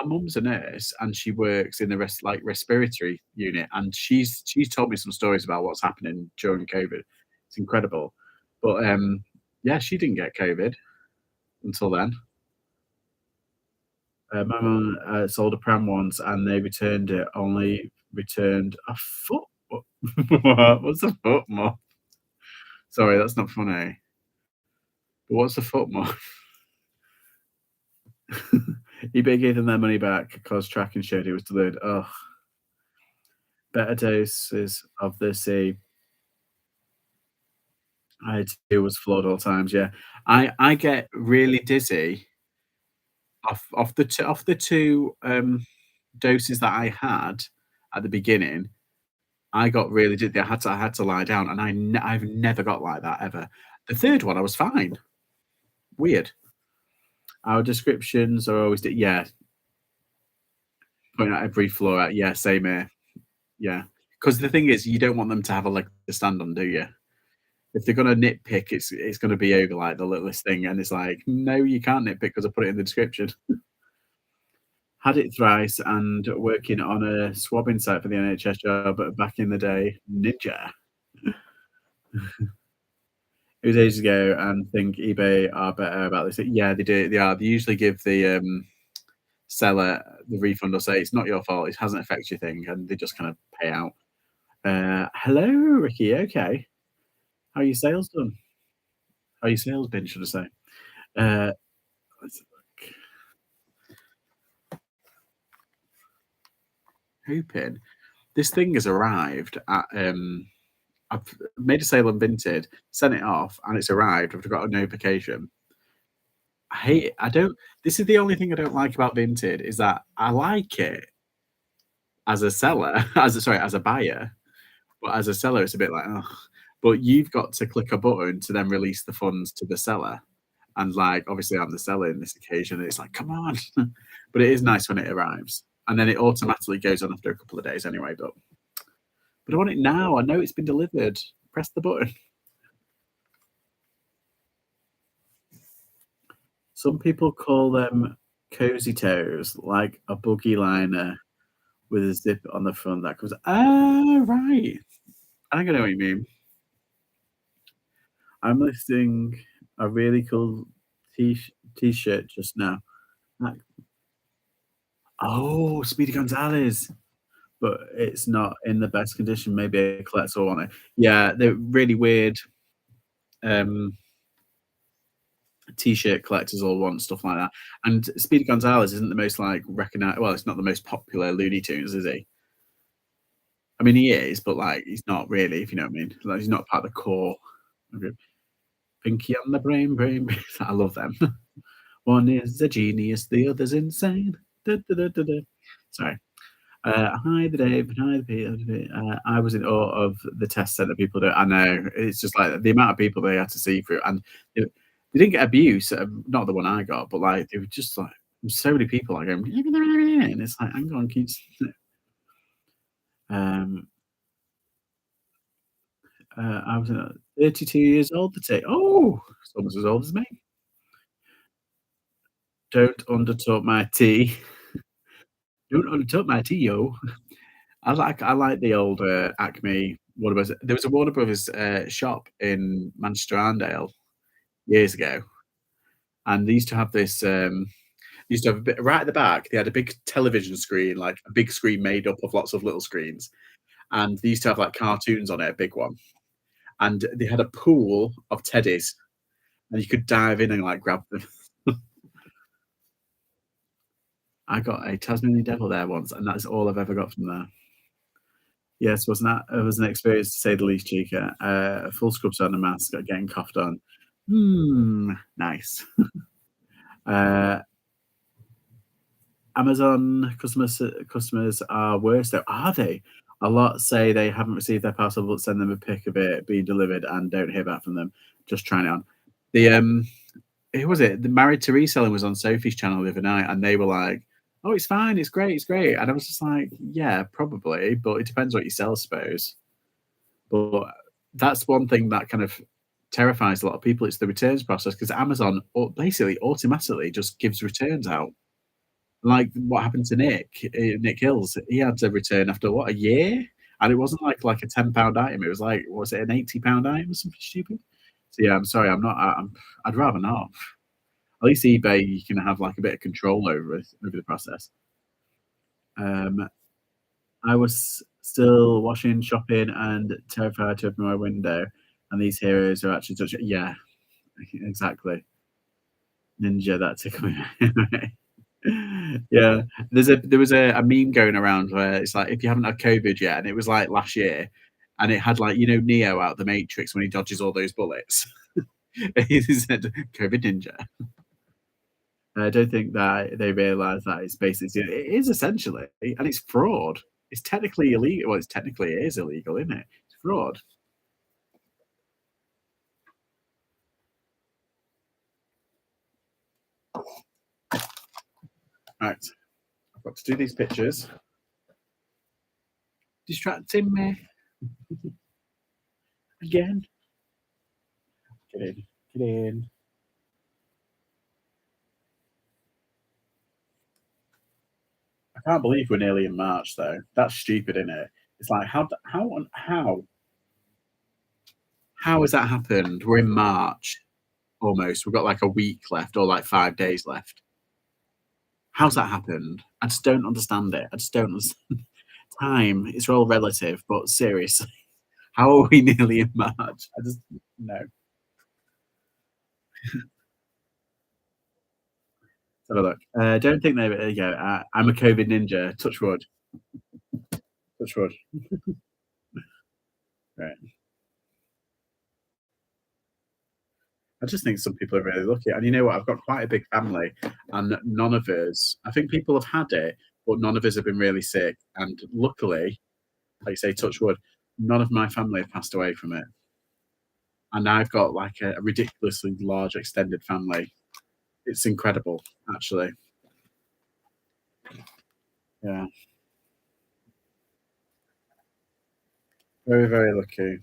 mum's a nurse, and she works in the respiratory unit, and she's told me some stories about what's happening during COVID. It's incredible, but yeah, she didn't get COVID until then. My mum sold a pram once, and they returned it. Only returned a foot. What's a foot more? Sorry, that's not funny. But what's a foot more? eBay gave them their money back because tracking showed it was delayed. Oh, better doses of the sea. It was flawed all times. Yeah, I get really dizzy off the two doses that I had at the beginning. I got really dizzy. I had to lie down, and I've never got like that ever. The third one, I was fine. Weird. Our descriptions are always yeah, pointing out every flaw out. Yeah, same here. Yeah, because the thing is, you don't want them to have a leg to stand on, do you? If they're gonna nitpick, it's gonna be over like the littlest thing, and it's like, no, you can't nitpick because I put it in the description. Had it thrice and working on a swabbing site for the NHS job back in the day. Ninja. It was ages ago, and think eBay are better about this. Yeah, they do. They are. They usually give the seller the refund or say it's not your fault. It hasn't affected your thing, and they just kind of pay out. Hello, Ricky. Okay. How are your sales done? How are your sales been, should I say? Uh, let's Hooping. This thing has arrived at, I've made a sale on Vinted, sent it off, and it's arrived. I've got a notification. I hate it. I don't This is the only thing I don't like about Vinted is that I like it as a seller, as a buyer, but as a seller, it's a bit like, ugh. But you've got to click a button to then release the funds to the seller. And like, obviously, I'm the seller in this occasion. And it's like, come on. But it is nice when it arrives. And then it automatically goes on after a couple of days anyway. But I want it now. I know it's been delivered. Press the button. Some people call them cozy toes, like a boogie liner with a zip on the front that comes. Ah, right. I think I know what you mean. I'm listing a really cool t t-shirt just now. Like, oh, Speedy Gonzales, but it's not in the best condition. Maybe a collector will want it. Yeah, they're really weird. Um, T-shirt collectors all want stuff like that. And Speedy Gonzales isn't the most like recognized. Well, it's not the most popular Looney Tunes, is he? I mean, he is, but like he's not really. If you know what I mean. Like, he's not part of the core. Okay. Pinky on the brain. I love them. One is a genius, the other's insane. Da, da, da, da, da. Sorry. Hi there, Dave. Hi there, Peter. I was in awe of the test centre people do. I know. It's just like the amount of people they had to see through, and they didn't get abuse. Not the one I got, but like it was just like so many people like going, and it's like, hang on, keep. Um, I was 32 years old. To take. Oh, it's almost as old as me. Don't undertalk my tea. Don't undertalk my tea, yo. I like the old, Acme Warner Bros. There was a Warner Brothers, shop in Manchester Arndale years ago, and they used to have this, they used to have a bit right at the back, they had a big television screen, like a big screen made up of lots of little screens, and they used to have, like, cartoons on it, a big one, and they had a pool of teddies, and you could dive in and, like, grab them. I got a Tasmanian devil there once, and that's all I've ever got from there. Yes, it was an experience to say the least, Chica. Full scrubs on, a mask, getting coughed on. Nice. Uh, Amazon customers are worse though, are they? A lot say they haven't received their parcel, but send them a pic of it being delivered and don't hear back from them. Just trying it on. The Who was it? The Married to Reselling was on Sophie's channel the other night, and they were like, "Oh, it's fine, it's great," and I was just like, "Yeah, probably, but it depends what you sell, I suppose." But that's one thing that kind of terrifies a lot of people. It's the returns process because Amazon basically automatically just gives returns out. Like what happened to Nick Hills. He had to return after what, a year, and it wasn't like a £10 item. It was like, was it an £80 item or something stupid? So yeah, I'm sorry, I'm not. I'd rather not. At least eBay, you can have like a bit of control over the process. Um, I was still washing, shopping, and terrified to open my window, and these heroes are actually touching. Yeah, exactly. Ninja, that tickled me. Yeah, there was a meme going around where it's like if you haven't had COVID yet, and it was like last year, and it had like Neo out of the Matrix when he dodges all those bullets. He said COVID Ninja. I don't think that they realise that it's basically it is essentially, and it's fraud. It's technically illegal. Well, it is illegal, isn't it? It's fraud. Right, I've got to do these pictures. Distracting me again. Get in, get in. I can't believe we're nearly in March though. That's stupid, isn't it? It's like how has that happened? We're in March almost. We've got like a week left or like 5 days left. How's that happened? I just don't understand it. I just don't understand. Time is all relative, but seriously. How are we nearly in March? I just no. Let's have a look. Don't think they yeah, I'm a COVID ninja. Touch wood. Touch wood. Right. I just think some people are really lucky. And you know what? I've got quite a big family, and none of us, I think people have had it, but none of us have been really sick. And luckily, like you say, touch wood, none of my family have passed away from it. And I've got like a ridiculously large extended family. It's incredible, actually. Yeah. Very, very lucky.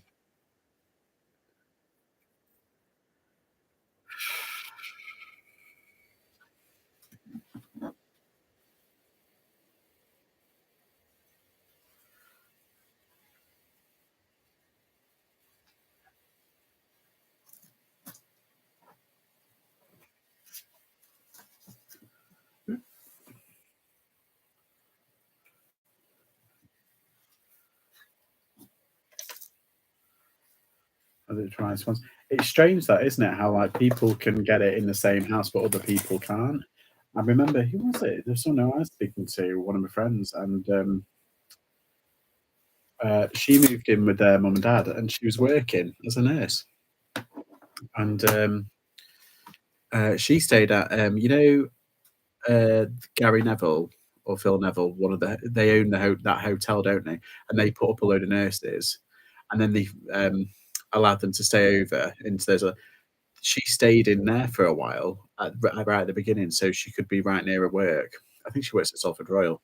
I did try this once. It's strange that, isn't it? How like people can get it in the same house, but other people can't. I remember who was it? There's someone I was speaking to, one of my friends, and she moved in with their mum and dad, and she was working as a nurse, and she stayed at Gary Neville or Phil Neville, one of they own that hotel, don't they? And they put up a load of nurses, and then they allowed them to stay over into those. She stayed in there for a while right at the beginning, so she could be right near her work. I think she works at Salford Royal.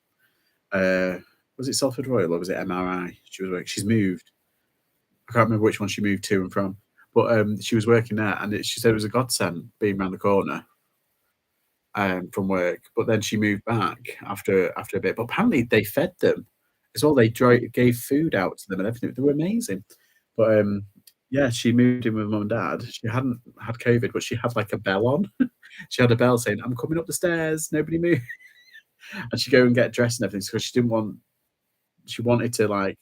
Uh, was it Salford Royal or was it MRI? She was working. She's moved. I can't remember which one she moved to and from, but she was working there, and she said it was a godsend being around the corner from work. But then she moved back after a bit. But apparently they fed them as well. They gave food out to them and everything. They were amazing. But yeah, she moved in with mum and dad. She hadn't had COVID, but she had like a bell on. She had a bell saying, "I'm coming up the stairs. Nobody move." And she go and get dressed and everything because she didn't want. She wanted to like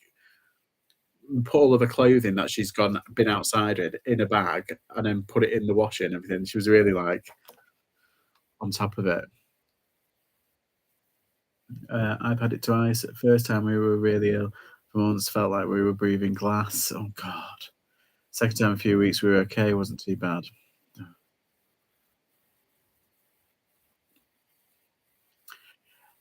put all of her clothing that she's been outside in a bag and then put it in the washer and everything. She was really like on top of it. I've had it twice. First time we were really ill. For months, felt like we were breathing glass. Oh God. Second time, a few weeks, we were okay. Wasn't too bad.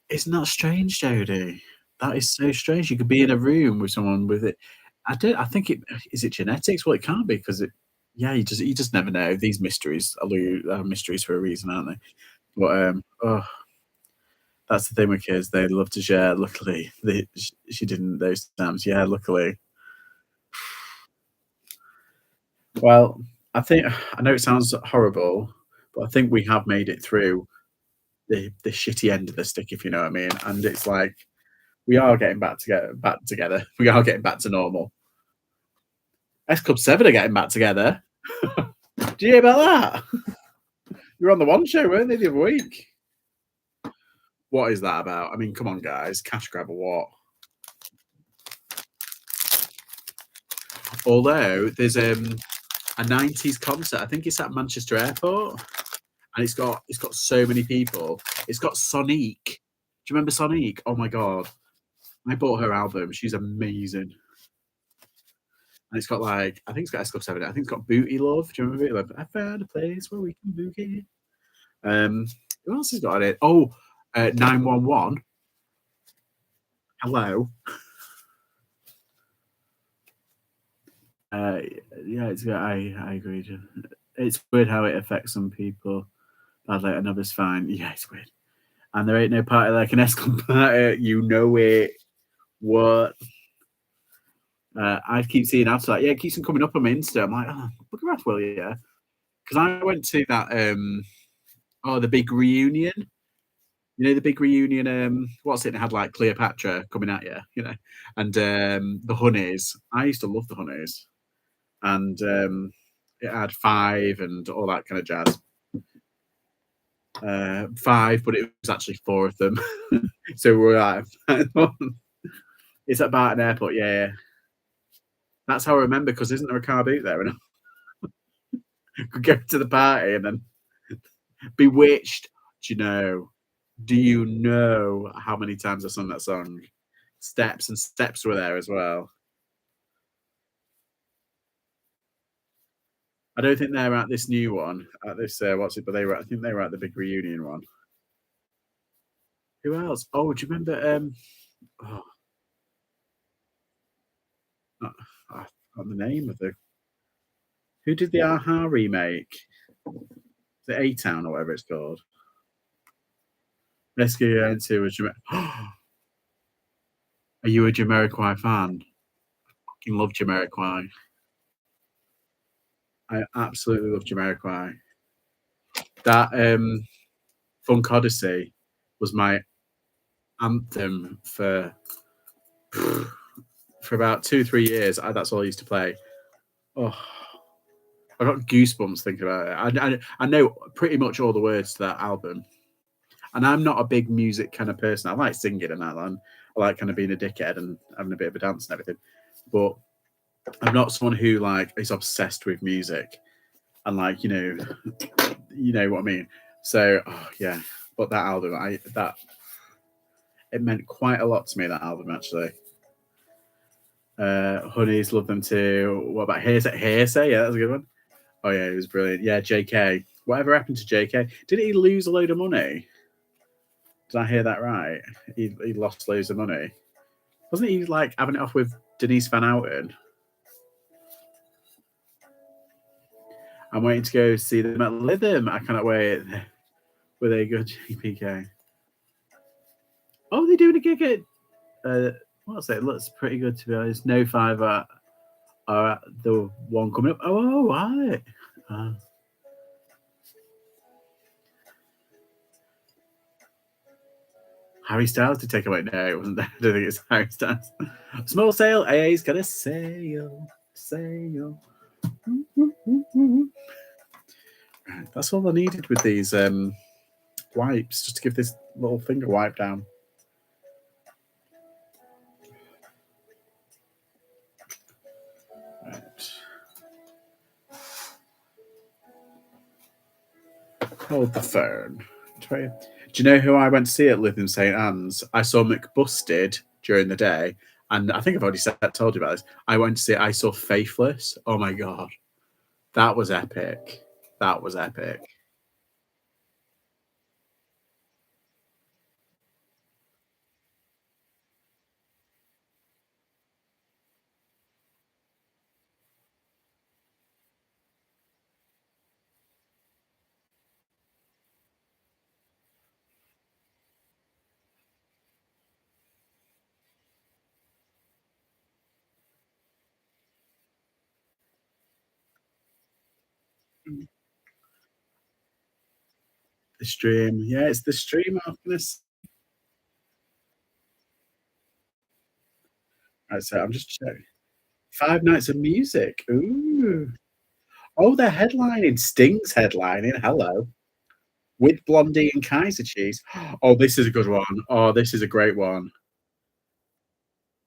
Isn't that strange, Jodie? That is so strange. You could be in a room with someone with it. I don't. I think it is it genetics. Well, it can't be because it. Yeah, you just never know. These mysteries are mysteries for a reason, aren't they? But oh, that's the thing with kids. They love to share. Luckily, she didn't those times. Yeah, luckily. Well, I think I know it sounds horrible, but I think we have made it through the shitty end of the stick, if you know what I mean. And it's like we are getting back together. We are getting back to normal. S Club 7 are getting back together. Do you hear about that? You were on the One Show, weren't they, the other week? What is that about? I mean, come on, guys, cash grab or what? Although there's a 90s concert, I think it's at Manchester Airport, and it's got so many people. It's got Sonique. Do you remember Sonique? Oh my god, I bought her album. She's amazing. And it's got like I think it's got S Club 7. I think it's got Booty Love. Do you remember it? Like, I found a place where we can boogie. Who else has got it? Oh, 911. Hello. Uh, yeah, I agree. It's weird how it affects some people badly and others fine. Yeah, it's weird. And there ain't no party like an S Club party. You know it. What? I keep seeing ads like, yeah, it keeps on coming up on my Insta. I'm like, oh, look at that, will you? Yeah. Because I went to that, the big reunion. You know, the big reunion, what's it? It had like Cleopatra coming at you, and the Honeys. I used to love the Honeys. And it had five and all that kind of jazz. Five, but it was actually four of them. So we're like, it's at Barton Airport, yeah, yeah. That's how I remember, because isn't there a car boot there? And I could go to the party and then Bewitched. Do you know? Do you know how many times I sung that song? Steps, and Steps were there as well. I don't think they're at this new one, at this, what's it, but they were, I think they were at the big reunion one. Who else? Oh, do you remember, oh, I I forgot the name of the, who did the a-ha remake? The A-Town or whatever it's called. Rescue Your Own 2 was Are you a Jamiroquai fan? Fucking love Jamiroquai. I absolutely love Jamiroquai. That, Funk Odyssey was my anthem for about 2, 3 years. That's all I used to play. Oh, I got goosebumps thinking about it. I know pretty much all the words to that album, and I'm not a big music kind of person. I like singing and that, and I like kind of being a dickhead and having a bit of a dance and everything. But I'm not someone who like is obsessed with music and like you know what I mean. So oh, yeah, but that album, I that it meant quite a lot to me. That album actually. Honeys, love them too. What about Hearsay? Hearsay, yeah, that's a good one. Oh yeah, he was brilliant. Yeah, JK. Whatever happened to JK? Didn't he lose a load of money? Did I hear that right? He lost loads of money. Wasn't he like having it off with Denise Van Outen? I'm waiting to go see them at Lytham. I cannot wait. Were they good, JPK? Oh, they're doing a gig at what's it? It looks pretty good to be honest. No Five are at the one coming up. Oh, right. Uh, Harry Styles to take away. No, it wasn't there. I don't think it's Harry Styles. Small sale. AA's got a sale. Sale. Right, that's all I needed with these wipes, just to give this little finger wipe down. Right. Hold the phone. Do you know who I went to see at Lytham St Anne's? I saw McBusted during the day, and I think I've already told you about this. I went to see. I saw Faithless. Oh my god, that was epic. That was epic. The stream, yeah, it's the stream. Right, so I'm just checking. Five Nights of Music. Ooh. Oh, they're headlining. Sting's headlining. Hello. With Blondie and Kaiser Cheese. Oh, this is a good one. Oh, this is a great one.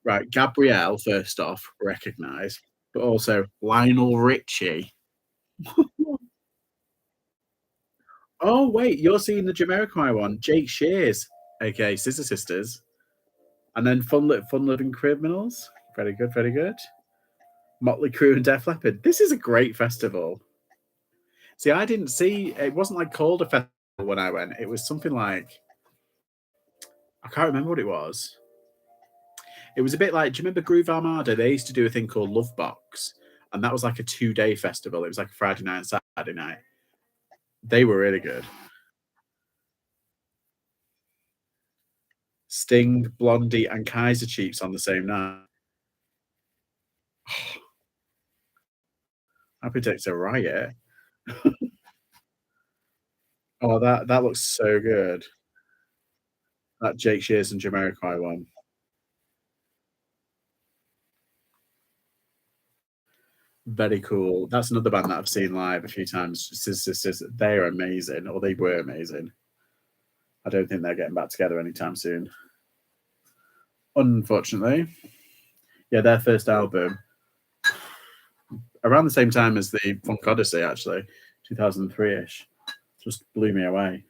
Right, Gabrielle, first off, recognise, but also Lionel Richie. Oh, wait, you're seeing the Jamiroquai one. Jake Shears, aka Scissor Sisters. And then Fun Loving Criminals. Very good, very good. Motley Crue and Def Leppard. This is a great festival. See, I didn't see, it wasn't like called a festival when I went. It was something like, I can't remember what it was. It was a bit like, do you remember Groove Armada? They used to do a thing called Love Box, and that was like a 2-day festival. It was like a Friday night and Saturday night. They were really good. Sting, Blondie, and Kaiser Chiefs on the same night. That predicts a riot. Oh, that looks so good. That Jake Shears and Jamiroquai one. Very cool. That's another band that I've seen live a few times. Sisters, they're amazing, or they were amazing. I don't think they're getting back together anytime soon. Unfortunately. Yeah, their first album. around the same time as the Funk Odyssey, actually, 2003-ish. Just blew me away.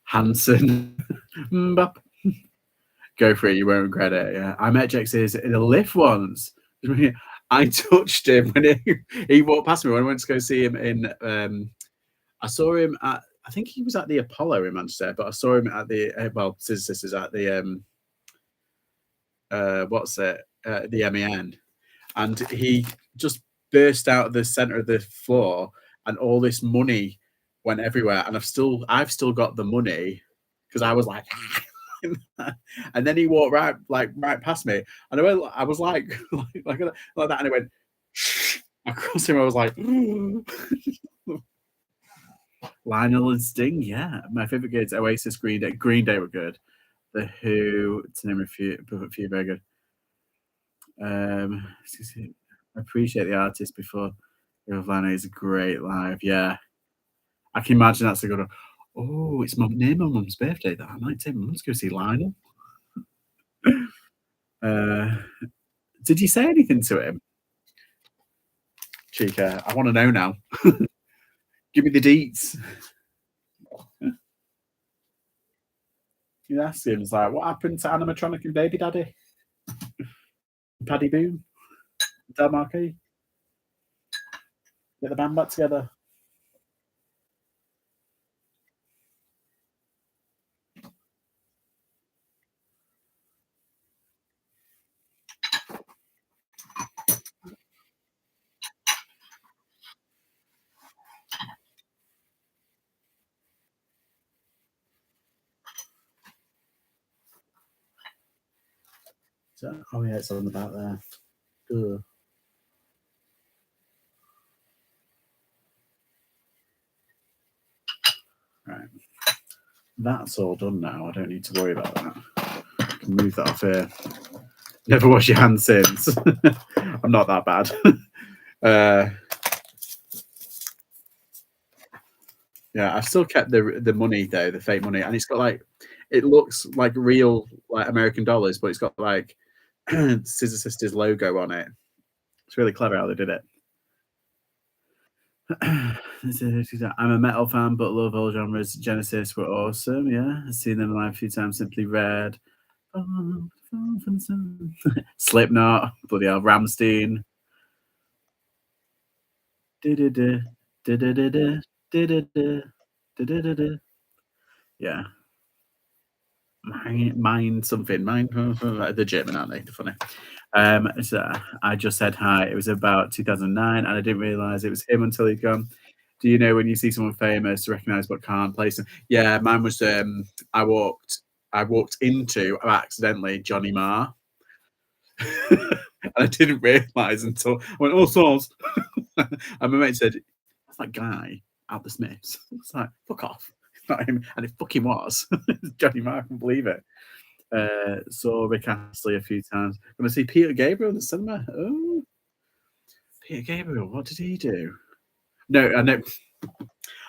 Hanson. Mbop. Go for it, you won't regret it. Yeah, I met Jex's in a lift once. I touched him when he walked past me when I went to go see him in. I saw him at. I think he was at the Apollo in Manchester, but I saw him at the well, Scissor Sisters at the what's it, the MEN, and he just burst out of the center of the floor, and all this money went everywhere, and I've still got the money because I was like. And then he walked right past me, and I was like like that, and it went across him. I was like, Lionel and Sting, yeah. My favorite gigs: Oasis, Green Day. Green Day were good. The Who, to name a few very good. I appreciate the artist before. Lionel is great live. Yeah, I can imagine that's a good one. Oh, it's near my mum's birthday. That I might take my mum to go see Lionel. Uh, did you say anything to him, Chica? I want to know now. Give me the deets. You ask him, it's like, what happened to animatronic and Baby Daddy? Paddy Boone? Del Marquis? Get the band back together. Oh yeah, it's on the back there. Ugh. Right. That's all done now. I don't need to worry about that. I can move that off here. Never wash your hands since. I'm not that bad. Yeah, I've still kept the money though, the fake money, and it's got like it looks like real like American dollars, but it's got like Scissor Sisters logo on it. It's really clever how they did it. I'm a metal fan, but love all genres. Genesis were awesome. Yeah, I've seen them live a few times. Simply Red. Slipknot. Bloody hell. Ramstein. Yeah. Mine something. Mine. The German, aren't they? They're funny. So I just said hi. It was about 2009, and I didn't realize it was him until he'd gone. Do you know when you see someone famous, recognize but can't place them? Yeah, mine was. I walked into accidentally Johnny Marr, and I didn't realize until I went, "Oh, sauce," and my mate said, "That's that guy out the Smiths." It's like, "Fuck off." It's not him, and it fucking was Johnny Marr. I can't believe it. Saw Rick Astley a few times. Gonna see Peter Gabriel in the cinema. Oh, Peter Gabriel, what did he do? No, I know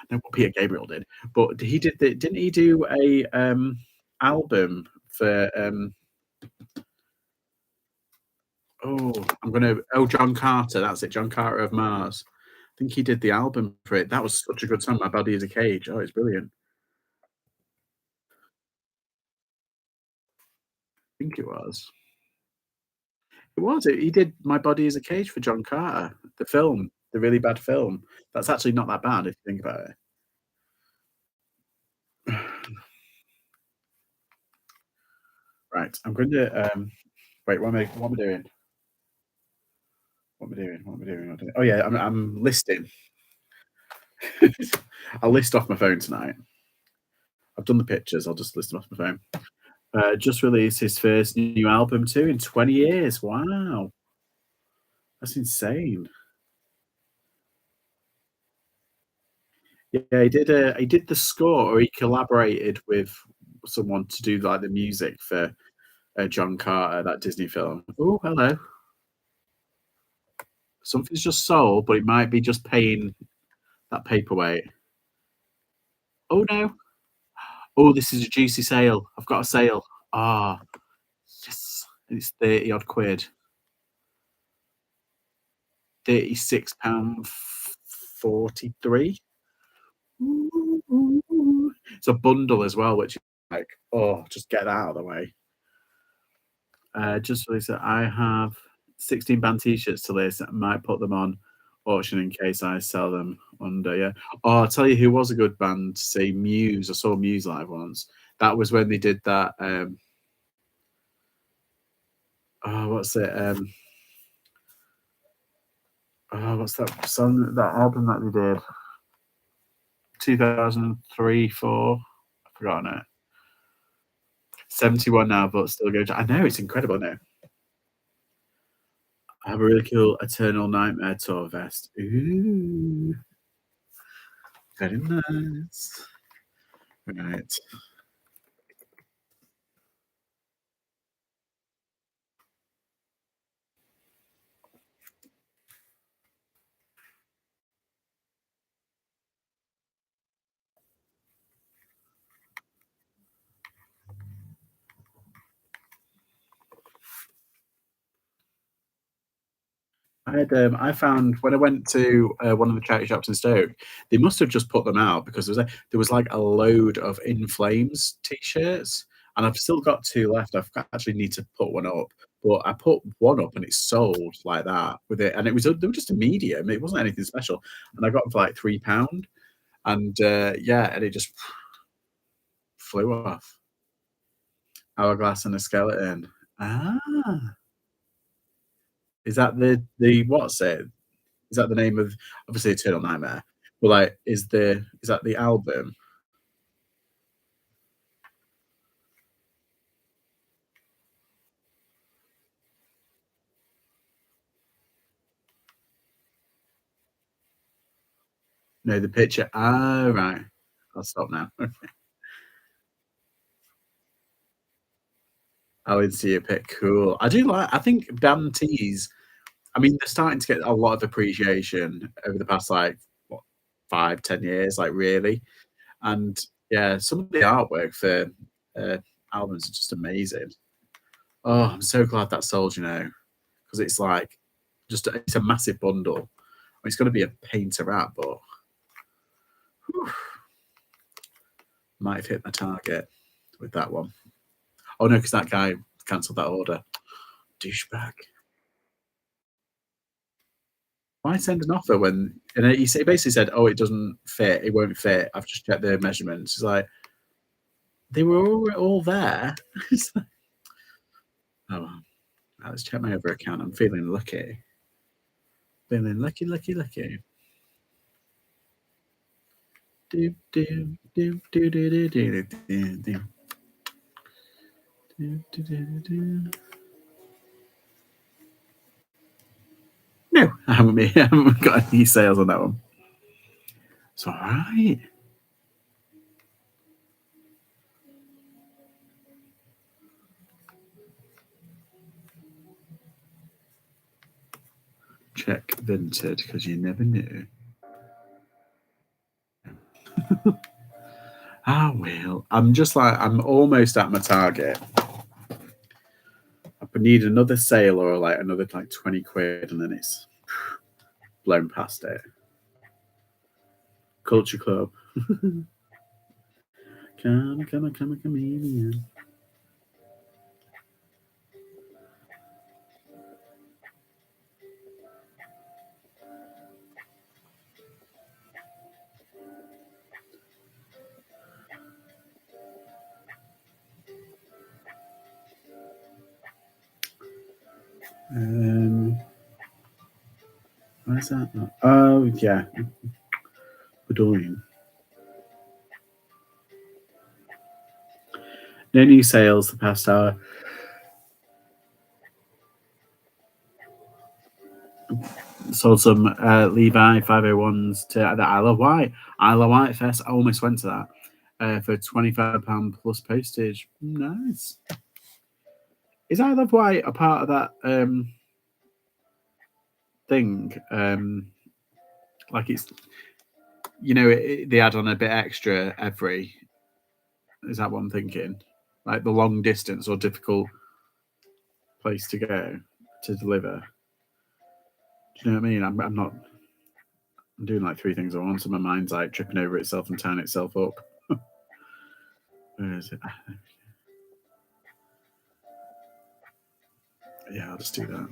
what Peter Gabriel did, but he didn't he do a album for John Carter, that's it, John Carter of Mars. I think he did the album for it. That was such a good song, My Body Is a Cage. Oh, it's brilliant. I think it was. It was. He did My Body Is a Cage for John Carter, the film, the really bad film. That's actually not that bad if you think about it. Right, I'm going to wait. What am I doing? What am I doing? What am I doing? What am I doing? Oh yeah, I'm listing. I'll list off my phone tonight. I've done the pictures. I'll just list them off my phone. Just released his first new album too in 20 years. Wow, that's insane. Yeah, he did the score, or he collaborated with someone to do, like, the music for, John Carter, that Disney film. Oh, hello. Something's just sold, but it might be just paying that paperweight. Oh, no. Oh, this is a juicy sale. I've got a sale. Ah, yes. It's 30 odd quid. £36 43. Ooh. It's a bundle as well, which is like, oh, just get that out of the way. Just released it. I have 16 band t-shirts to list. I might put them on auction in case I sell them under, yeah. Oh, I'll tell you who was a good band to see, Muse. I saw Muse live once. That was when they did that, oh, what's it? Oh, what's that song, that album that they did? 2003, 4. I've forgotten it. 71 now, but still going. I know, it's incredible now. I have a really cool Eternal Nightmare tour vest. Ooh, very nice. Right. I found when I went to one of the charity shops in Stoke, they must have just put them out because there was like a load of In Flames t-shirts, and I've still got two left. Actually need to put one up, but I put one up and it sold like that with it, and they were just a medium. It wasn't anything special, and I got them for like £3, and yeah, and it just flew off. Hourglass and a skeleton. Ah, is that the what's it? Is that the name of, obviously, Eternal Nightmare? But, like, is that the album? No, the picture. Oh, right. I'll stop now. I'll see a pic. Cool. I think band tees, I mean, they're starting to get a lot of appreciation over the past, like, what, 5, 10 years, like, really. And, yeah, some of the artwork for, uh, albums are just amazing. Oh, I'm so glad that sold, because it's like it's a massive bundle. It's gonna be a pain to wrap, but whew, might have hit my target with that one. Oh no, because that guy cancelled that order. Douchebag. Why send an offer when, and he basically said, "Oh, it doesn't fit. It won't fit. I've just checked the measurements." It's like they were all there. It's like, oh well, let's check my other account. I'm feeling lucky. Feeling lucky, lucky, lucky. Do do do do do do do do do do do do do. No, I haven't got any sales on that one. It's all right. Check vinted because you never knew. I will. I'm almost at my target. I need another sale or like another like 20 quid, and then it's blown past it. Culture Club. Come, comedian. Where's that? Oh, yeah. We're doing. No new sales the past hour. Sold some Levi 501s to the Isle of Wight. Isle of Wight Fest. I almost went to that for £25 plus postage. Nice. Is Isle of Wight a part of that thing? Like it's, they add on a bit extra every. Is that what I'm thinking? Like the long distance or difficult place to go to deliver. Do you know what I mean? I'm not. I'm doing like three things at once, and my mind's like tripping over itself and tying itself up. Where is it? Yeah, I'll just do that.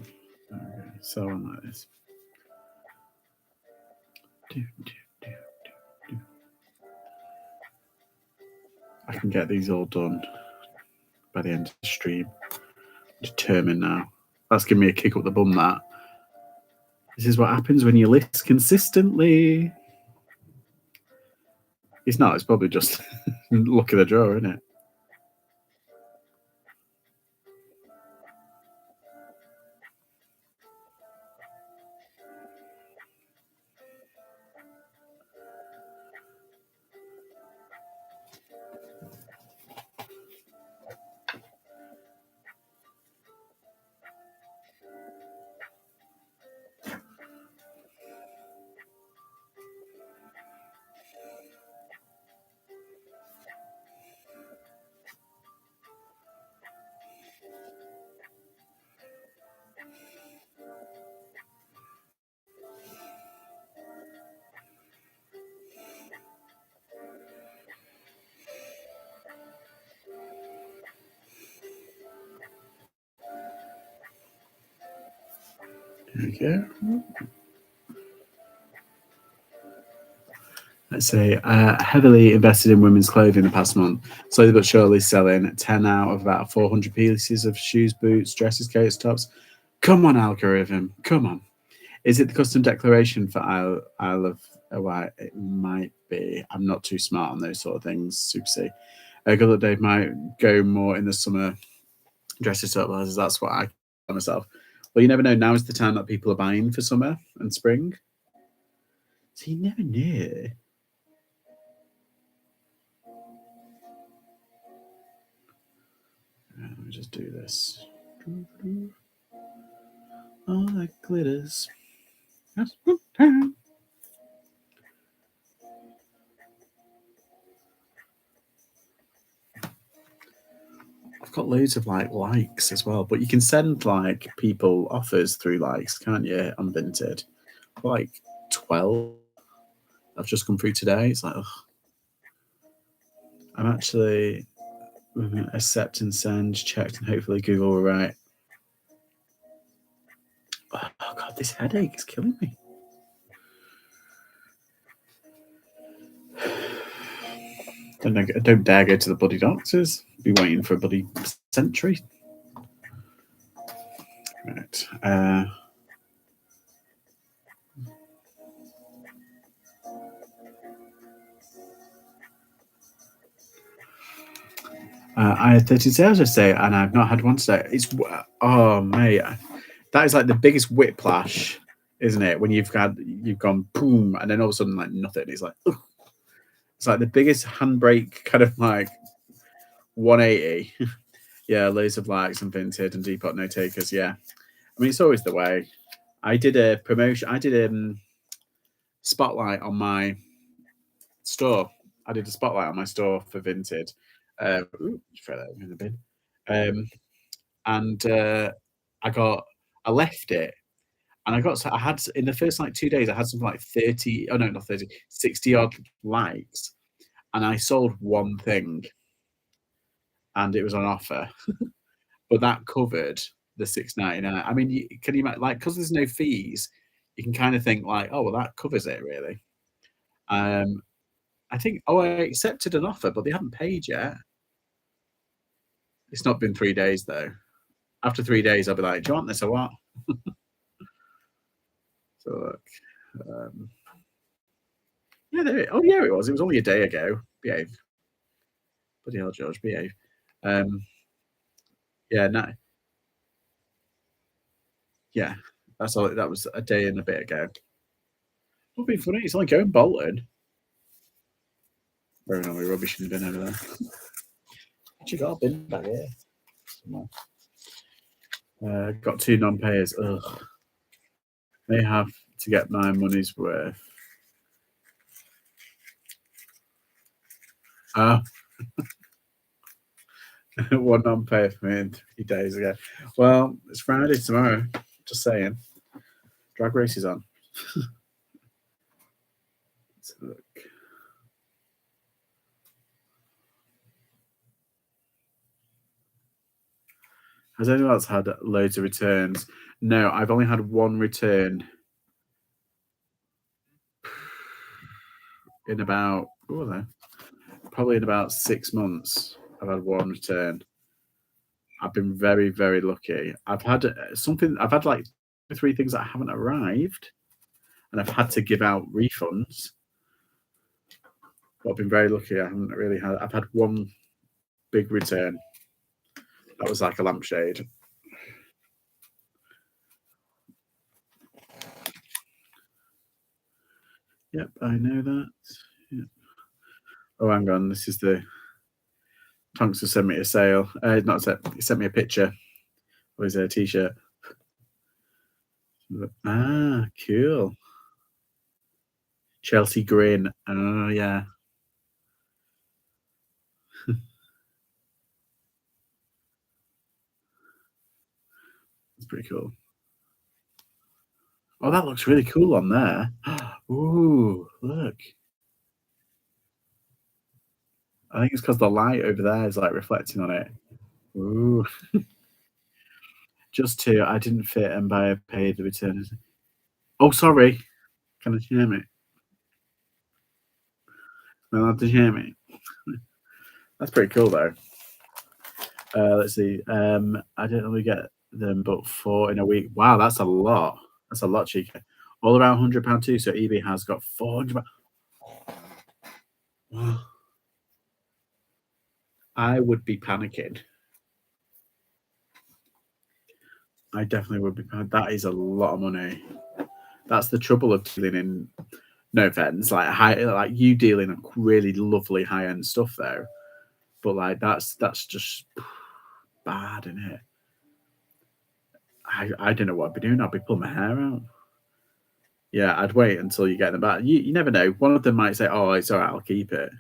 Okay, so on like this. I can get these all done by the end of the stream. I'm determined now. That's giving me a kick up the bum, that. This is what happens when you list consistently. It's not, it's probably just luck of the draw, isn't it? Okay. Let's say heavily invested in women's clothing the past month, slowly but surely selling 10 out of about 400 pieces of shoes, boots, dresses, coats, tops. Come on, algorithm. Come on. Is it the custom declaration for Isle of Wight? It might be. I'm not too smart on those sort of things, Super C. Good luck, Dave. Might go more in the summer dresses, top blouses. That's what I tell myself. Well, you never know. Now is the time that people are buying for summer and spring. So you never know. Let me just do this. All that glitters. I've got loads of likes as well, but you can send like people offers through likes, can't you? On Vinted, like 12. I've just come through today. It's like, ugh. I'm actually accept and send, checked, and hopefully Google will write. Oh god, this headache is killing me. Don't dare go to the bloody doctors. Be waiting for a bloody century. Right. I had 13 sales yesterday, and I've not had one today. It's mate, that is like the biggest whiplash, isn't it? When you've gone boom, and then all of a sudden like nothing. It's like ugh. It's like the biggest handbrake kind of like 180. Yeah, loads of likes and Vinted and depop no takers. Yeah, I mean it's always the way. I did a promotion. I did a spotlight on my store. I did a spotlight on my store for Vinted. Throw that in the bin. And I left it, and I had in the first like 2 days, I had something like 30. Oh no, not 30, 60 odd likes, and I sold one thing, and it was on offer, but that covered the £6.99. I mean, can you imagine, like, because there's no fees, you can kind of think like, oh well, that covers it really. I think, I accepted an offer, but they haven't paid yet. It's not been 3 days though. After 3 days, I'll be like, do you want this or what? So look, yeah, oh yeah, it was. It was only a day ago. Behave. Bloody hell, George, behave. Yeah, no, yeah. That's all. That was a day and a bit ago. Would be funny. It's only going Bolton. Very no, rubbish in the bin over there. Actually, got a bin back here. Somewhere. Got two non-payers. Ugh. May have to get my money's worth. Oh, one non-payer for me 3 days ago. Well, it's Friday tomorrow. Just saying. Drag race is on. Let's have a look. Has anyone else had loads of returns? No, I've only had one return in about, probably in about 6 months. I've had one return. I've been very, very lucky. I've had I've had like 3 things that haven't arrived, and I've had to give out refunds. But I've been very lucky. I haven't really had. I've had one big return. That was like a lampshade. Yep, I know that. Yep. Oh, hang on. This is the Tonks has sent me a sale. Not set. He sent me a picture. Or is it a t-shirt? Ah, cool. Chelsea Green. Oh yeah, it's pretty cool. Oh, that looks really cool on there. Ooh, look. I think it's because the light over there is like reflecting on it. Ooh, just two. I didn't fit and buy a paid return. Oh, sorry. Can you hear me? Am I allowed to hear me? That's pretty cool though. Let's see. I didn't really get them, but 4 in a week. Wow, that's a lot. That's a lot cheeky. All around £100 too. So eBay has got 400. Wow. I would be panicking. I definitely would be. That is a lot of money. That's the trouble of dealing in. No offense, like like you deal in a really lovely high end stuff though, but like that's just bad, isn't it? I don't know what I'd be doing. I'd be pulling my hair out. Yeah, I'd wait until you get them back. You never know. One of them might say, "Oh, it's all right, I'll keep it."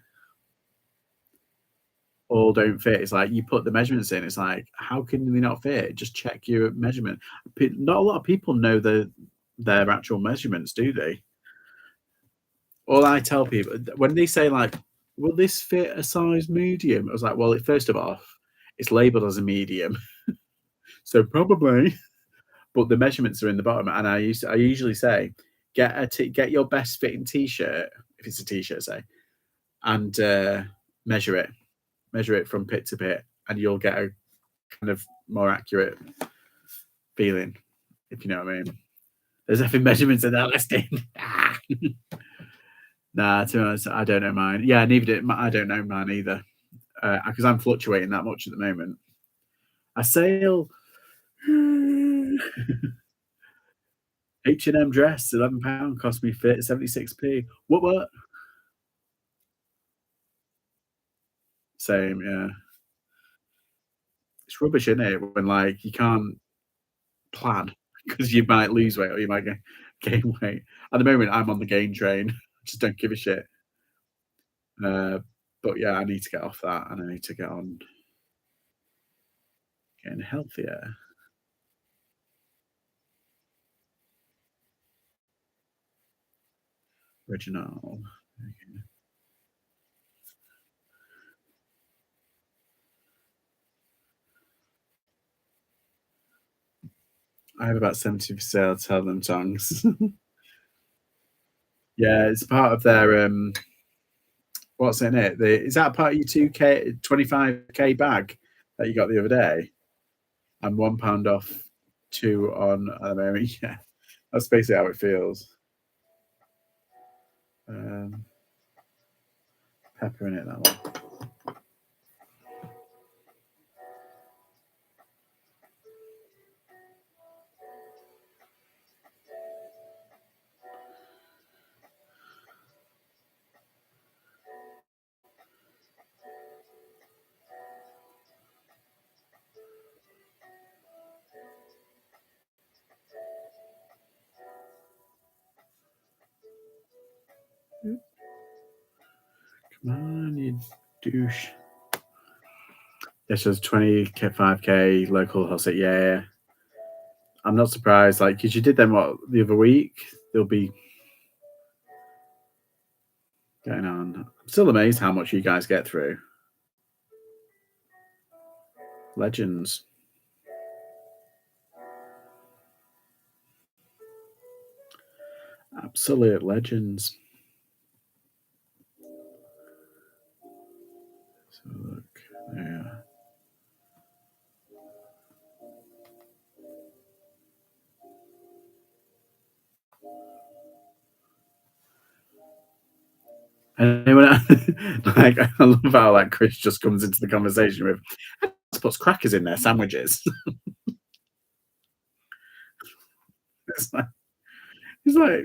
All don't fit. It's like you put the measurements in. It's like, how can they not fit? Just check your measurement. Not a lot of people know their actual measurements, do they? All I tell people when they say like, "Will this fit a size medium?" I was like, "Well, first of all, it's labeled as a medium, so probably." But the measurements are in the bottom, and I usually say, get your best fitting t-shirt if it's a t-shirt, say, and measure it, measure it from pit to pit, and you'll get a kind of more accurate feeling, if you know what I mean. There's nothing measurements in that listing. Nah, to be honest, I don't know mine. Yeah, neither did I don't know mine either, because I'm fluctuating that much at the moment. A sale, H&M dress, £11 cost me fit 76p. What? Same, yeah. It's rubbish, isn't it? When like you can't plan because you might lose weight or you might gain weight. At the moment, I'm on the gain train. Just don't give a shit. Uh, but yeah, I need to get off that, and I need to get on getting healthier. Original. I have about 70 for sale. Tell them tongues. Yeah, it's part of their what's in it? Is that part of your 2K 25K bag that you got the other day? And £1 off 2 on at the moment. Yeah, that's basically how it feels. Um, pepper in it, that one. Man, you douche. This was 25K local wholesale. Yeah. I'm not surprised, like, because you did them, what, the other week? They'll be going on. I'm still amazed how much you guys get through. Legends. Absolute legends. So look, yeah. Anyone like, I love how like Chris just comes into the conversation with, "I just puts crackers in their sandwiches." It's like, he's like,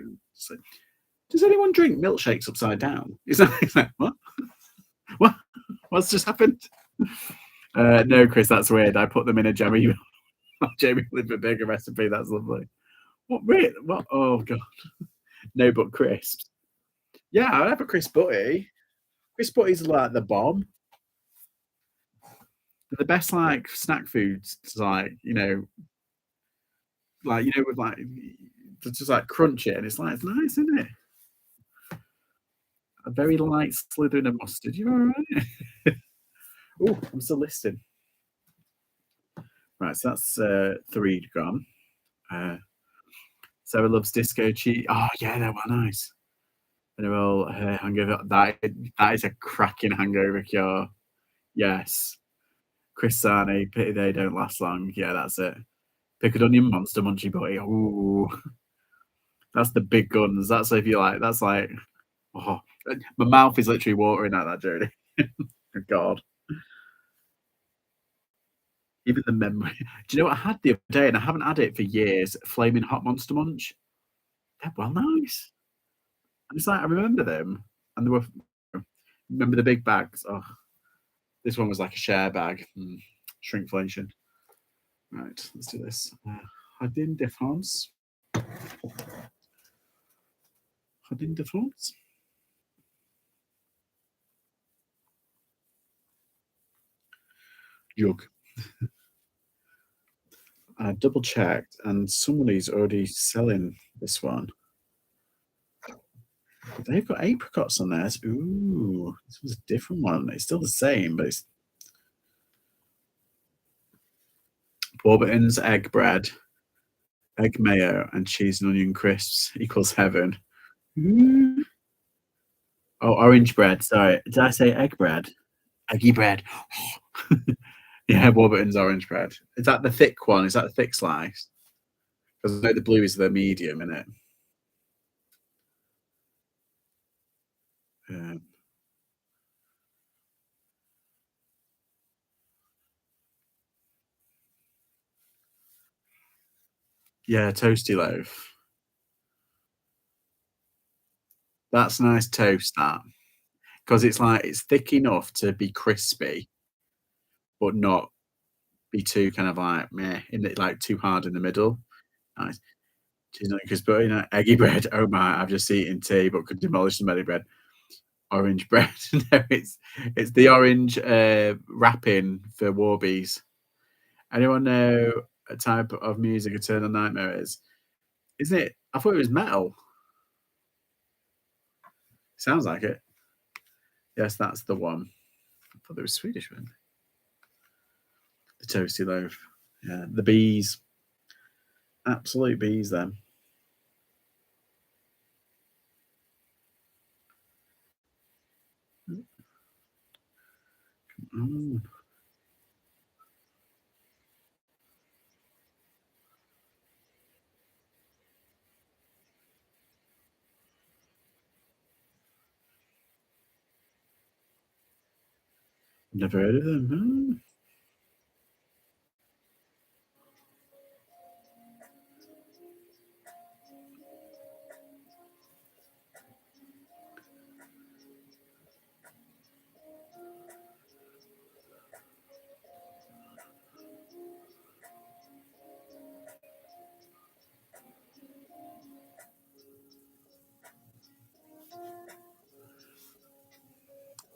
"Does anyone drink milkshakes upside down?" He's like, "What? What? What's just happened?" No, Chris, that's weird. I put them in a Jamie Jamie Liver Burger recipe. That's lovely. What? Really? What? Oh god. No, but crisps. Yeah, I have a crisp butty. Crisp butties are like the bomb. They're the best like snack foods. To, with like to just like crunch it, and it's nice, isn't it? A very light slithering of mustard. You all right? Oh, I'm still listing. Right, so that's 3 gone. Uh, Sarah loves disco cheese. Oh yeah, they were nice. And they're all hangover. That is a cracking hangover cure. Yes. Chris Sarney, pity they don't last long. Yeah, that's it. Pickled onion monster munchy butty. Ooh, that's the big guns. That's if you like. That's like, oh, my mouth is literally watering at that journey. Oh, God, even the memory. Do you know what I had the other day, and I haven't had it for years? Flaming hot monster munch. They're well nice. And it's like I remember them, and they were. Remember the big bags? Oh, this one was like a share bag. Shrinkflation. Right, let's do this. Jardin de France. Jardin de France. Jug. I double checked, and somebody's already selling this one. They've got apricots on theirs. Ooh, this was a different one. It's still the same, but it's Warburton's egg bread, egg mayo, and cheese and onion crisps equals heaven. Ooh. Oh, orange bread. Sorry, did I say egg bread? Eggy bread. Yeah, Warburton's orange bread. Is that the thick one? Is that the thick slice? Because I know the blue is the medium in it. Um, yeah, toasty loaf. That's nice toast. That because it's like it's thick enough to be crispy, but not be too kind of like meh in it, like too hard in the middle. Nice. Cheese not crispy, eggy bread. Oh my, I've just eaten tea, but could demolish some eggy bread. Orange bread. No, it's the orange wrapping for Warbies. Anyone know a type of music Eternal Nightmare is? Isn't it? I thought it was metal. Sounds like it. Yes, that's the one. I thought it was Swedish one. The toasty loaf. Yeah, the bees. Absolute bees then. Mm, never heard of them.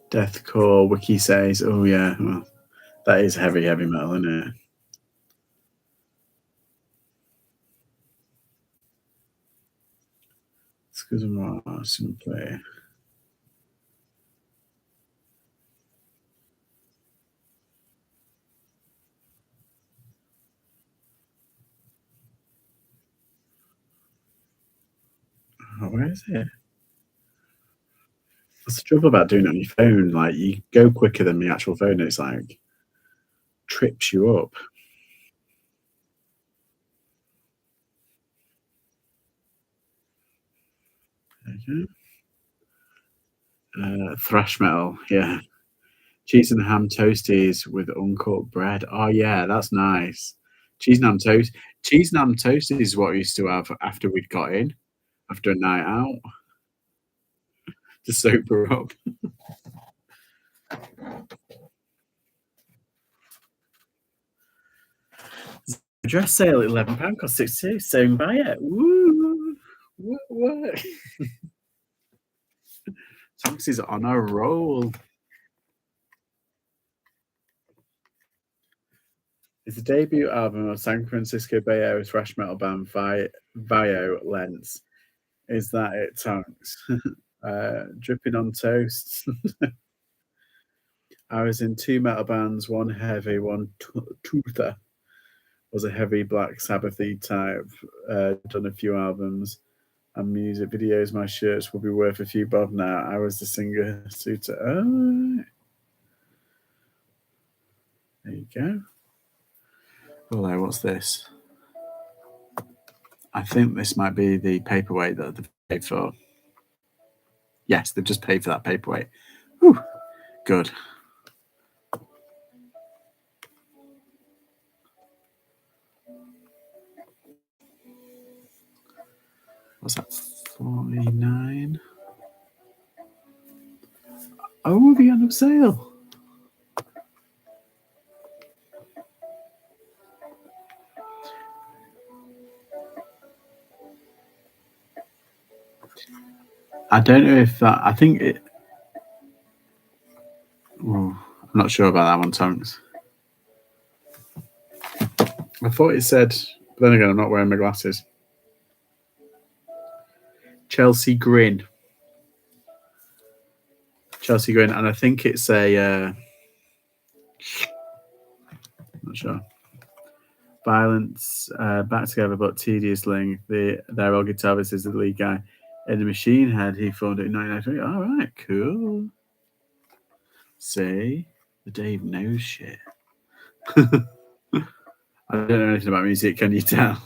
Deathcore wiki says, "Oh yeah, well, that is heavy, heavy metal, isn't it?" Excuse me, simply. Oh, where is it? That's the trouble about doing it on your phone. Like you go quicker than the actual phone. It's like trips you up. Okay. Thrash metal, yeah. Cheese and ham toasties with uncut bread. Oh yeah, that's nice. Cheese and ham toast. Cheese and ham toasties is what we used to have after we'd got in after a night out to sober up. Dress sale at £11 cost 62. So buy it. Woo! What? Tonks is on a roll. It's the debut album of San Francisco Bay Area thrash metal band Violence. Is that it, Tonks? Dripping on toast. I was in two metal bands, one heavy, one toother. Was a heavy Black Sabbathy type. Done a few albums and music videos. My shirts will be worth a few bob now. I was the singer suitor. Oh, there you go. Hello, what's this? I think this might be the paperweight that they've paid for. Yes, they've just paid for that paperweight. Whew, good. What's that? 49. Oh, the end of sale. I don't know if that. I think it. Oh, I'm not sure about that one, Tonks. I thought it said, but then again, I'm not wearing my glasses. Chelsea Grin. Chelsea Grin, and I think it's a. Not sure. Violence, back together but tedious link. Their old guitarist is the lead guy. In the Machine Head, he formed it in 1993. All right, cool. See, the Dave knows shit. I don't know anything about music, can you tell?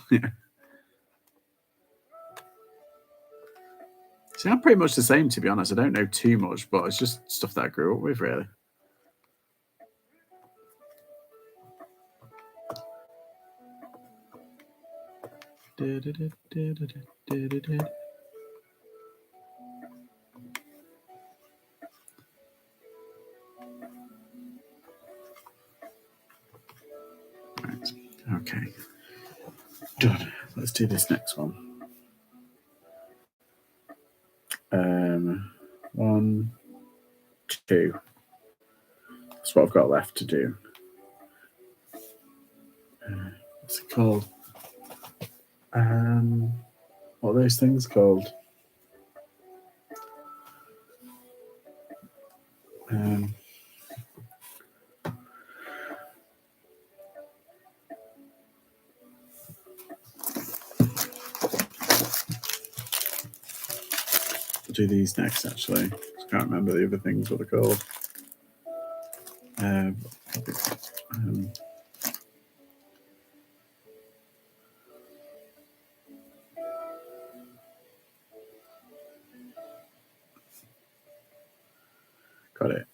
See, I'm pretty much the same, to be honest. I don't know too much, but it's just stuff that I grew up with, really. Right. Okay. Done. Let's do this next one. 1, 2. That's what I've got left to do. What's it called? What are those things called? We'll do these next, actually. I can't remember the other things, what they're called. Um, got it.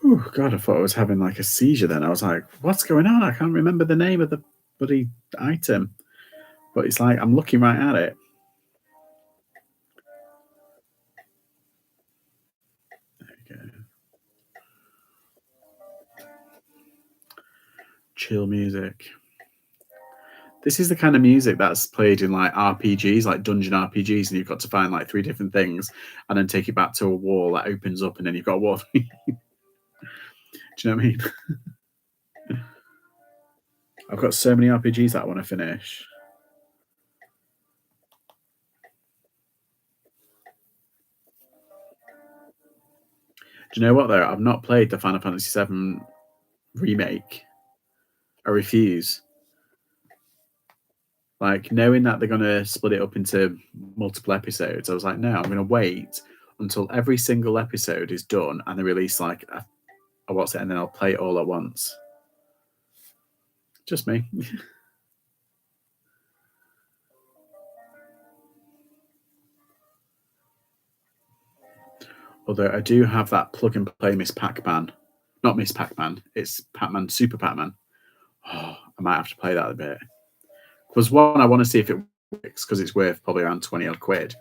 Oh, God, I thought I was having like a seizure then. I was like, what's going on? I can't remember the name of the bloody item. But it's like, I'm looking right at it. There we go. Chill music. This is the kind of music that's played in like RPGs, like dungeon RPGs, and you've got to find like three different things and then take it back to a wall that opens up, and then you've got a wall. Do you know what I mean? I've got so many RPGs that I want to finish. Do you know what though? I've not played the Final Fantasy VII remake. I refuse. Like knowing that they're gonna split it up into multiple episodes, I was like, no, I'm gonna wait until every single episode is done and they release like a what's it, and then I'll play it all at once. Just me. Although I do have that plug and play Miss Pac-Man. Not Miss Pac-Man, it's Pac-Man, Super Pac-Man. Oh, I might have to play that a bit. Because one, I want to see if it works because it's worth probably around 20 odd quid.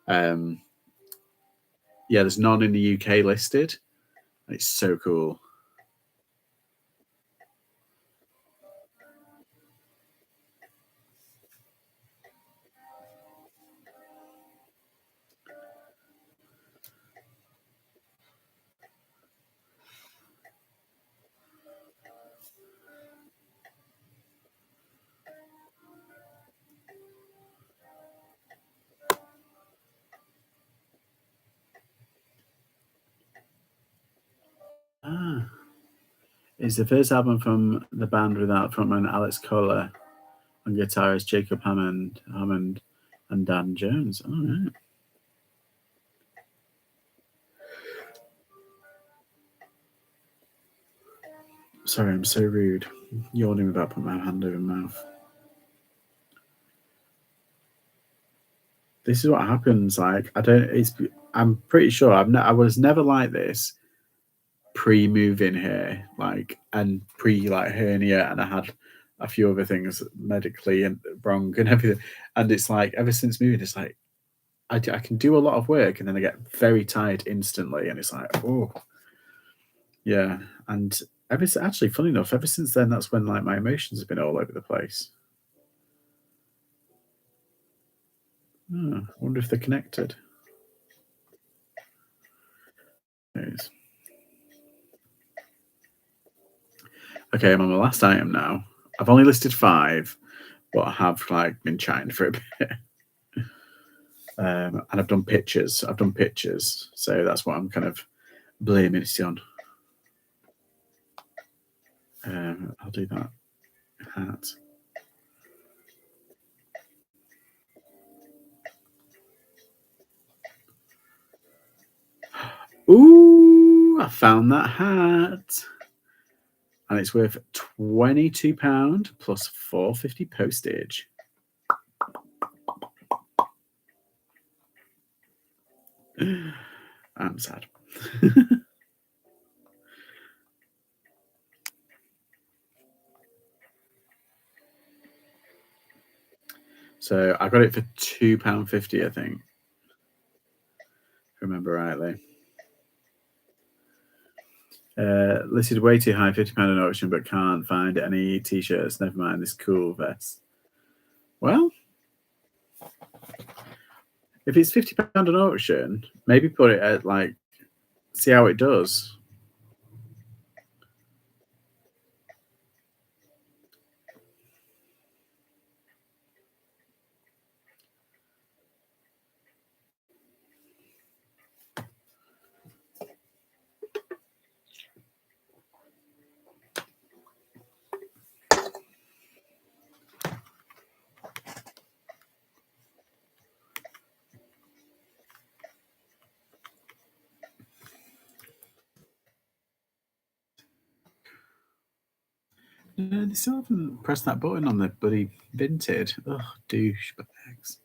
Yeah, there's none in the UK listed. It's so cool. Ah. It's the first album from the band without frontman Alex Kohler and guitarist Jacob Hammond, and Dan Jones. All right. Sorry, I'm so rude. Yawning without putting my hand over my mouth. This is what happens. Like I don't. It's. I'm pretty sure I was never like this pre-moving here, like and pre like hernia, and I had a few other things medically and wrong and everything. And it's like ever since moving, it's like I can do a lot of work and then I get very tired instantly, and it's like oh yeah. And actually, funny enough, ever since then, that's when like my emotions have been all over the place. Oh, I wonder if they're connected. Anyways. Okay, I'm on my last item now. I've only listed 5, but I have like been chatting for a bit. And I've done pictures. So that's what I'm kind of blaming it on. I'll do that. Hat. Ooh, I found that hat. And it's worth £22 plus £4.50 postage. I'm sad. So I got it for £2.50, I think. If I remember rightly. Listed way too high, £50 an auction, but can't find any t-shirts. Never mind this cool vest. Well, if it's £50 an auction, maybe put it at like, see how it does. They still haven't pressed that button on the bloody Vinted. Ugh, douchebags.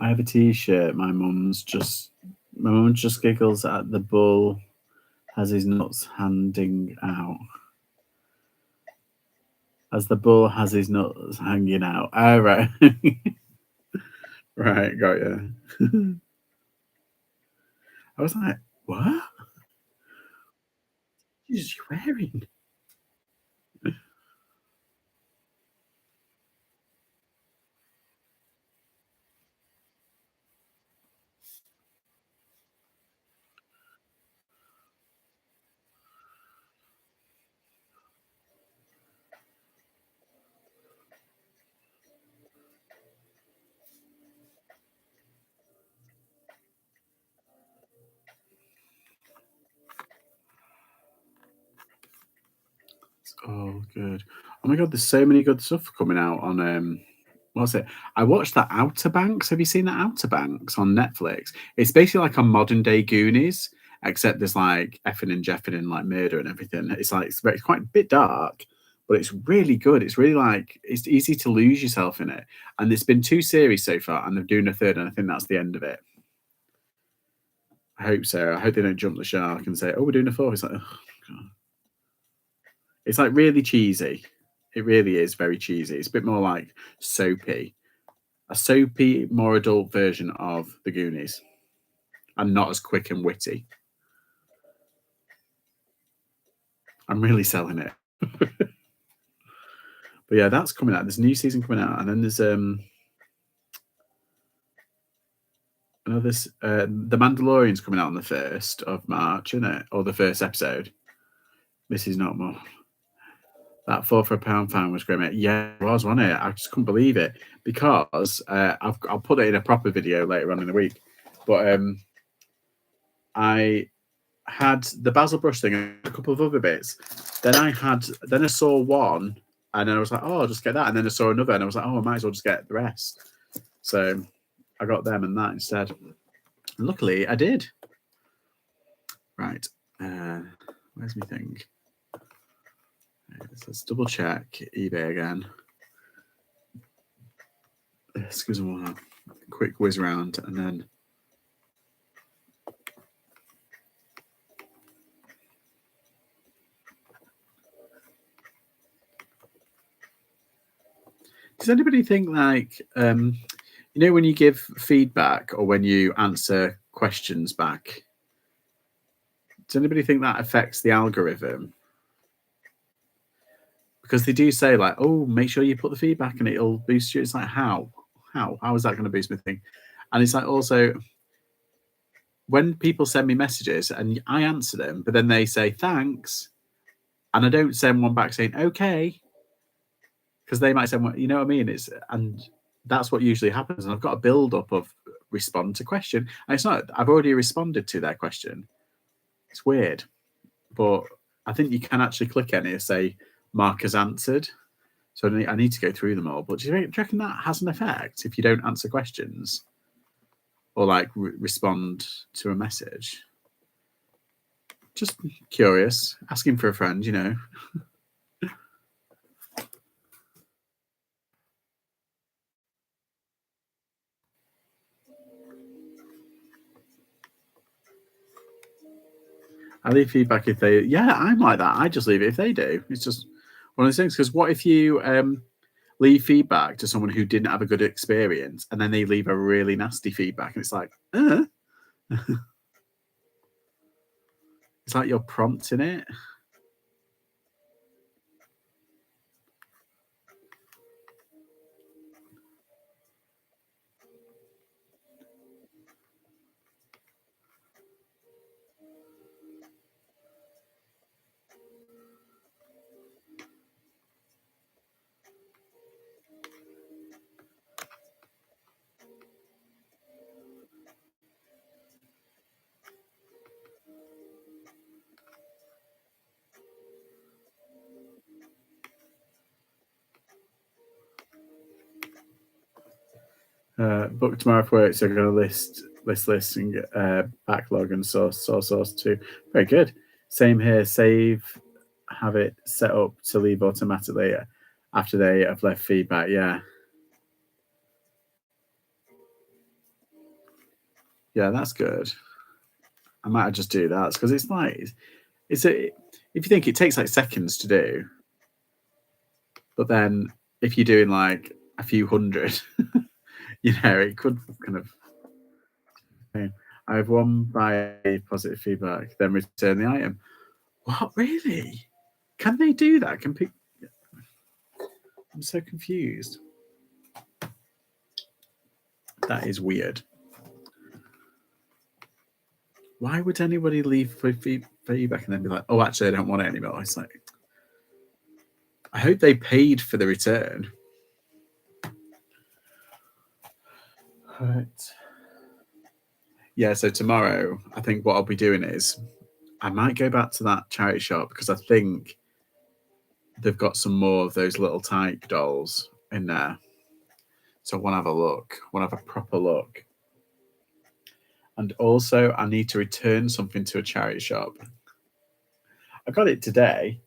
I have a t-shirt. My mum just giggles at the bull has his nuts handing out. As the bull has his nuts hanging out. Oh, right. Right, got you. I was like, "What is she wearing?" Oh, good. Oh my god, there's so many good stuff coming out on, what's it? I watched that Outer Banks. Have you seen that Outer Banks on Netflix? It's basically like a modern day Goonies, except there's like effing and jeffing and like murder and everything. It's like it's quite a bit dark, but it's really good. It's really like it's easy to lose yourself in it. And there's been 2 series so far, and they're doing a third, and I think that's the end of it. I hope so. I hope they don't jump the shark and say, "Oh, we're doing a fourth." It's like, oh, God. It's like really cheesy. It really is very cheesy. It's a bit more like soapy, a soapy, more adult version of the Goonies, and not as quick and witty. I'm really selling it. But yeah, that's coming out. There's a new season coming out, and then there's another. The Mandalorian's coming out on the 1st of March, isn't it? Or the first episode. Mrs. Notmore. That 4 for a pound fan was great, mate. Yeah, it was, wasn't it? I just couldn't believe it because I'll put it in a proper video later on in the week. But I had the basil brush thing and a couple of other bits. Then I saw one, and then I was like, oh, I'll just get that. And then I saw another, and I was like, oh, I might as well just get the rest. So I got them and that instead. And luckily, I did. Right. Where's my thing? Let's double check eBay again. Excuse me, we'll have a quick whiz round and then. Does anybody think like when you give feedback or when you answer questions back? Does anybody think that affects the algorithm? Because they do say like, oh, make sure you put the feedback and it'll boost you. It's like how is that going to boost my thing? And it's like also when people send me messages and I answer them, but then they say thanks, and I don't send one back saying okay, because they might say, well, you know what I mean? And that's what usually happens. And I've got a build up of respond to question, and it's not. I've already responded to their question. It's weird, but I think you can actually click any and say Mark has answered. So I need to go through them all. But do you reckon that has an effect if you don't answer questions or like respond to a message? Just curious, asking for a friend, you know. I leave feedback if they. Yeah, I'm like that. I just leave it if they do. It's just one of those things. Because what if you leave feedback to someone who didn't have a good experience, and then they leave a really nasty feedback, and it's like, it's like you're prompting it. Book tomorrow for work, so I'm going to list and backlog and source too. Very good. Same here. Save, have it set up to leave automatically after they have left feedback. Yeah, yeah, that's good. I might just do that because it's like it's a. If you think it takes like seconds to do, but then if you're doing like a few hundred, it could kind of. I have won by positive feedback, then return the item. What, really? Can they do that? I'm so confused. That is weird. Why would anybody leave feedback and then be like, oh, actually, I don't want it anymore? It's like, I hope they paid for the return. Right. Yeah, so tomorrow, I think what I'll be doing is I might go back to that charity shop because I think they've got some more of those little tyke dolls in there. So I want to have a look, I want to have a proper look. And also, I need to return something to a charity shop. I got it today.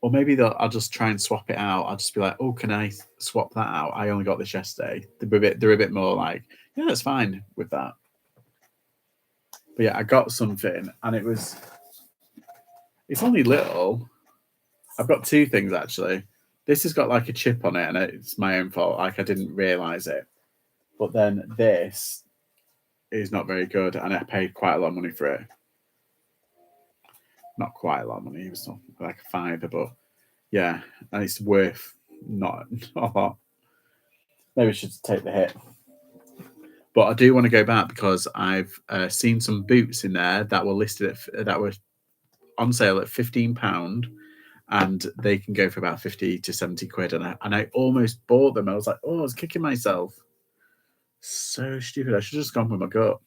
Or maybe I'll just try and swap it out. I'll just be like, oh, can I swap that out? I only got this yesterday. They're a bit more like, yeah, that's fine with that. But yeah, I got something and it's only little. I've got two things actually. This has got like a chip on it and it's my own fault. Like I didn't realize it. But then this is not very good and I paid quite a lot of money for it. Not quite a lot of money. It was like a £5, but yeah, and it's worth not a lot. Maybe I should take the hit. But I do want to go back because I've seen some boots in there that were listed that were on sale at £15, and they can go for about 50 to 70 quid. And I almost bought them. I was like, oh, I was kicking myself. So stupid. I should have just gone with my gut.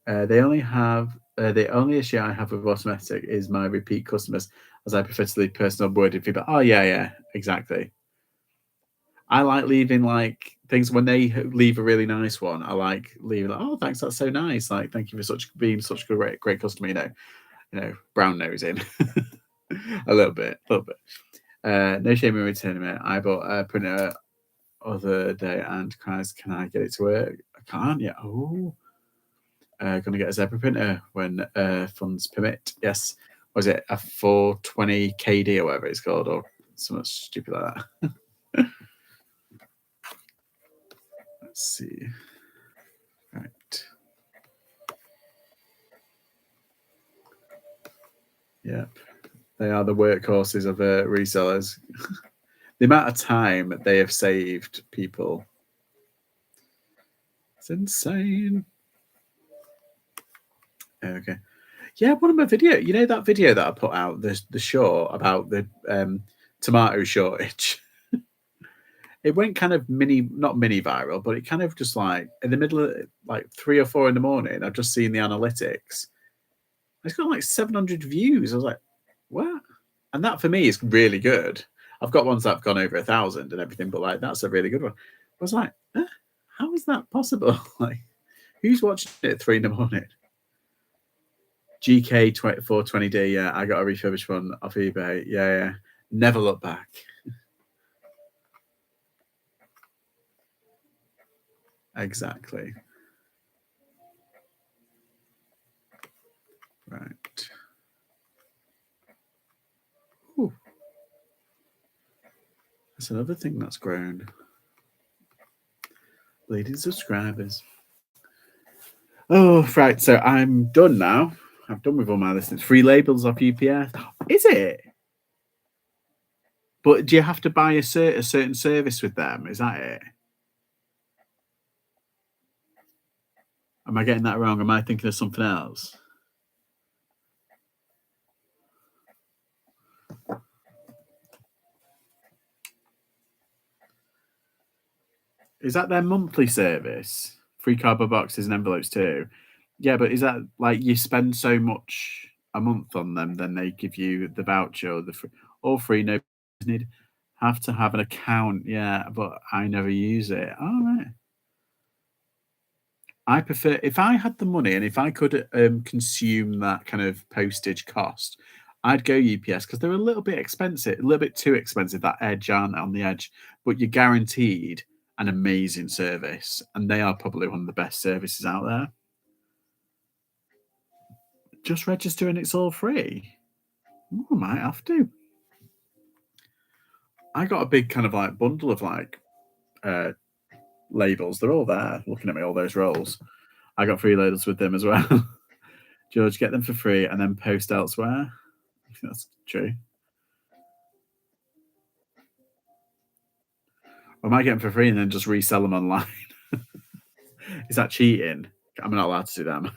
The only issue I have with automatic is my repeat customers, as I prefer to leave personal worded feedback. Oh yeah, exactly. I like leaving like things when they leave a really nice one. I like leaving like, oh, thanks, that's so nice. Like, thank you for being such a great customer. Brown nosing a little bit. No shame in returning it. I bought a printer other day and cries, can I get it to work? I can't yet. Oh, gonna get a Zebra printer when funds permit. Yes. Was it a 420 KD or whatever it's called, or something stupid like that? Let's see. Right. Yep. They are the workhorses of resellers. The amount of time they have saved people. It's insane. Okay. Yeah, one of my videos, that video that I put out, the short about the tomato shortage. It went kind of not mini viral, but it kind of just like in the middle of like 3 or 4 in the morning, I've just seen the analytics. It's got like 700 views. I was like, what? And that for me is really good. I've got ones that have gone over 1,000 and everything, but like that's a really good one. I was like, how is that possible? Like, who's watching it at 3 in the morning? GK 420D. Yeah, I got a refurbished one off eBay. Yeah. Never look back. Exactly. Right. Ooh. That's another thing that's grown. Lady subscribers. Oh, right. So I'm done now. I'm done with all my listings. Free labels off UPS. Is it? But do you have to buy a certain service with them? Is that it? Am I getting that wrong? Am I thinking of something else? Is that their monthly service? Free cardboard boxes and envelopes too? Yeah, but is that like you spend so much a month on them, then they give you the voucher or all free, no need have to have an account. Yeah, but I never use it. All right. I prefer if I had the money and if I could consume that kind of postage cost, I'd go UPS because they're a little bit expensive, a little bit too expensive. That edge aren't they, on the edge, but you're guaranteed an amazing service, and they are probably one of the best services out there. Just register and it's all free. Ooh, I might have to. I got a big kind of like bundle of like labels. They're all there. Looking at me, all those rolls. I got free labels with them as well. George, get them for free and then post elsewhere. I think that's true. I might get them for free and then just resell them online. Is that cheating? I'm not allowed to do that.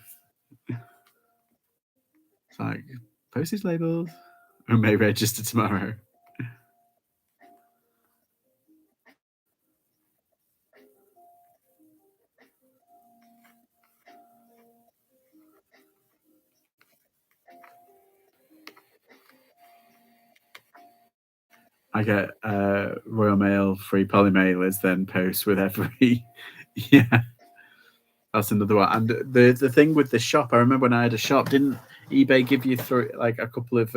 It's like postage labels. Or may register tomorrow. I get Royal Mail free poly mailers, then post with every yeah. That's another one. And the thing with the shop, I remember when I had a shop, didn't eBay give you through like a couple of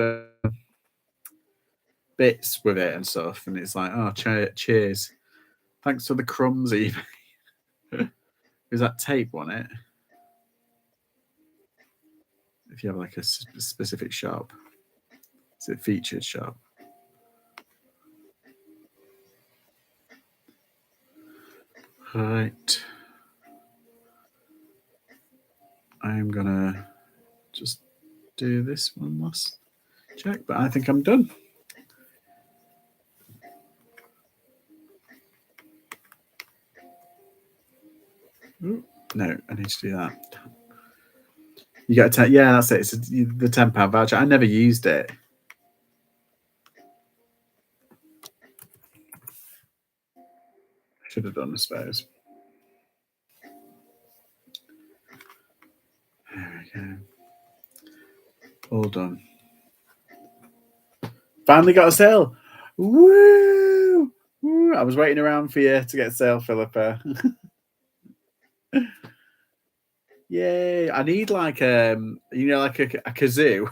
bits with it and stuff? And it's like, oh, cheers, thanks for the crumbs, eBay. Is that tape on it? If you have like a specific shop, is it featured shop? Right. I'm gonna just do this one last check, but I think I'm done. Ooh, no, I need to do that. You got a 10, yeah, that's it. It's the £10 voucher. I never used it. Should have done, I suppose. There we go. All done. Finally got a sale. Woo! Woo! I was waiting around for you to get a sale, Philippa. Yay! I need like like a kazoo,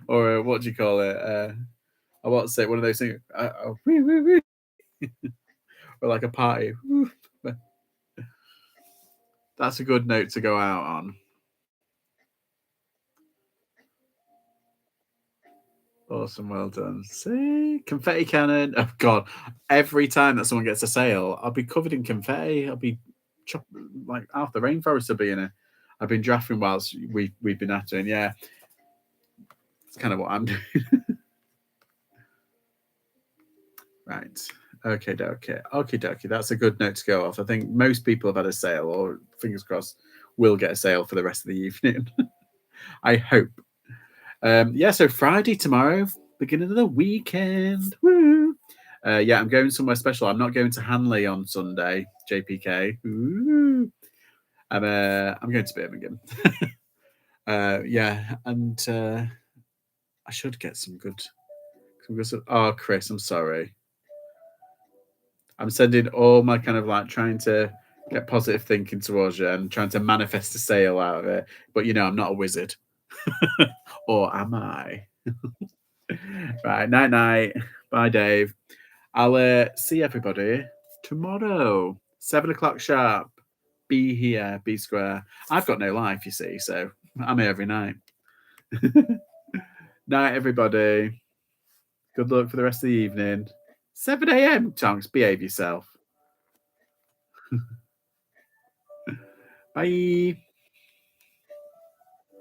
or what do you call it? I want to say one of those things, woo, woo, woo. Or like a party. Woo. That's a good note to go out on. Awesome, well done. See, confetti cannon. Oh god, every time that someone gets a sale, I'll be covered in confetti. I'll be like half the rainforest will be in it. I've been drafting whilst we've been at it. Yeah, it's kind of what I'm doing. Right. Okay, dokie. That's a good note to go off. I think most people have had a sale, or fingers crossed, will get a sale for the rest of the evening. I hope. Yeah, so Friday tomorrow, beginning of the weekend. Woo! Yeah, I'm going somewhere special. I'm not going to Hanley on Sunday, JPK. Ooh. I'm going to Birmingham. Yeah, and I should get some good. Oh, Chris, I'm sorry. I'm sending all my kind of like trying to get positive thinking towards you and trying to manifest a sale out of it. But I'm not a wizard. Or am I? Right, night night. Bye, Dave. I'll see everybody tomorrow, 7 o'clock sharp. Be here, be square. I've got no life, you see, so I'm here every night. Night, everybody. Good luck for the rest of the evening. 7 a.m. Tonks, behave yourself. Bye.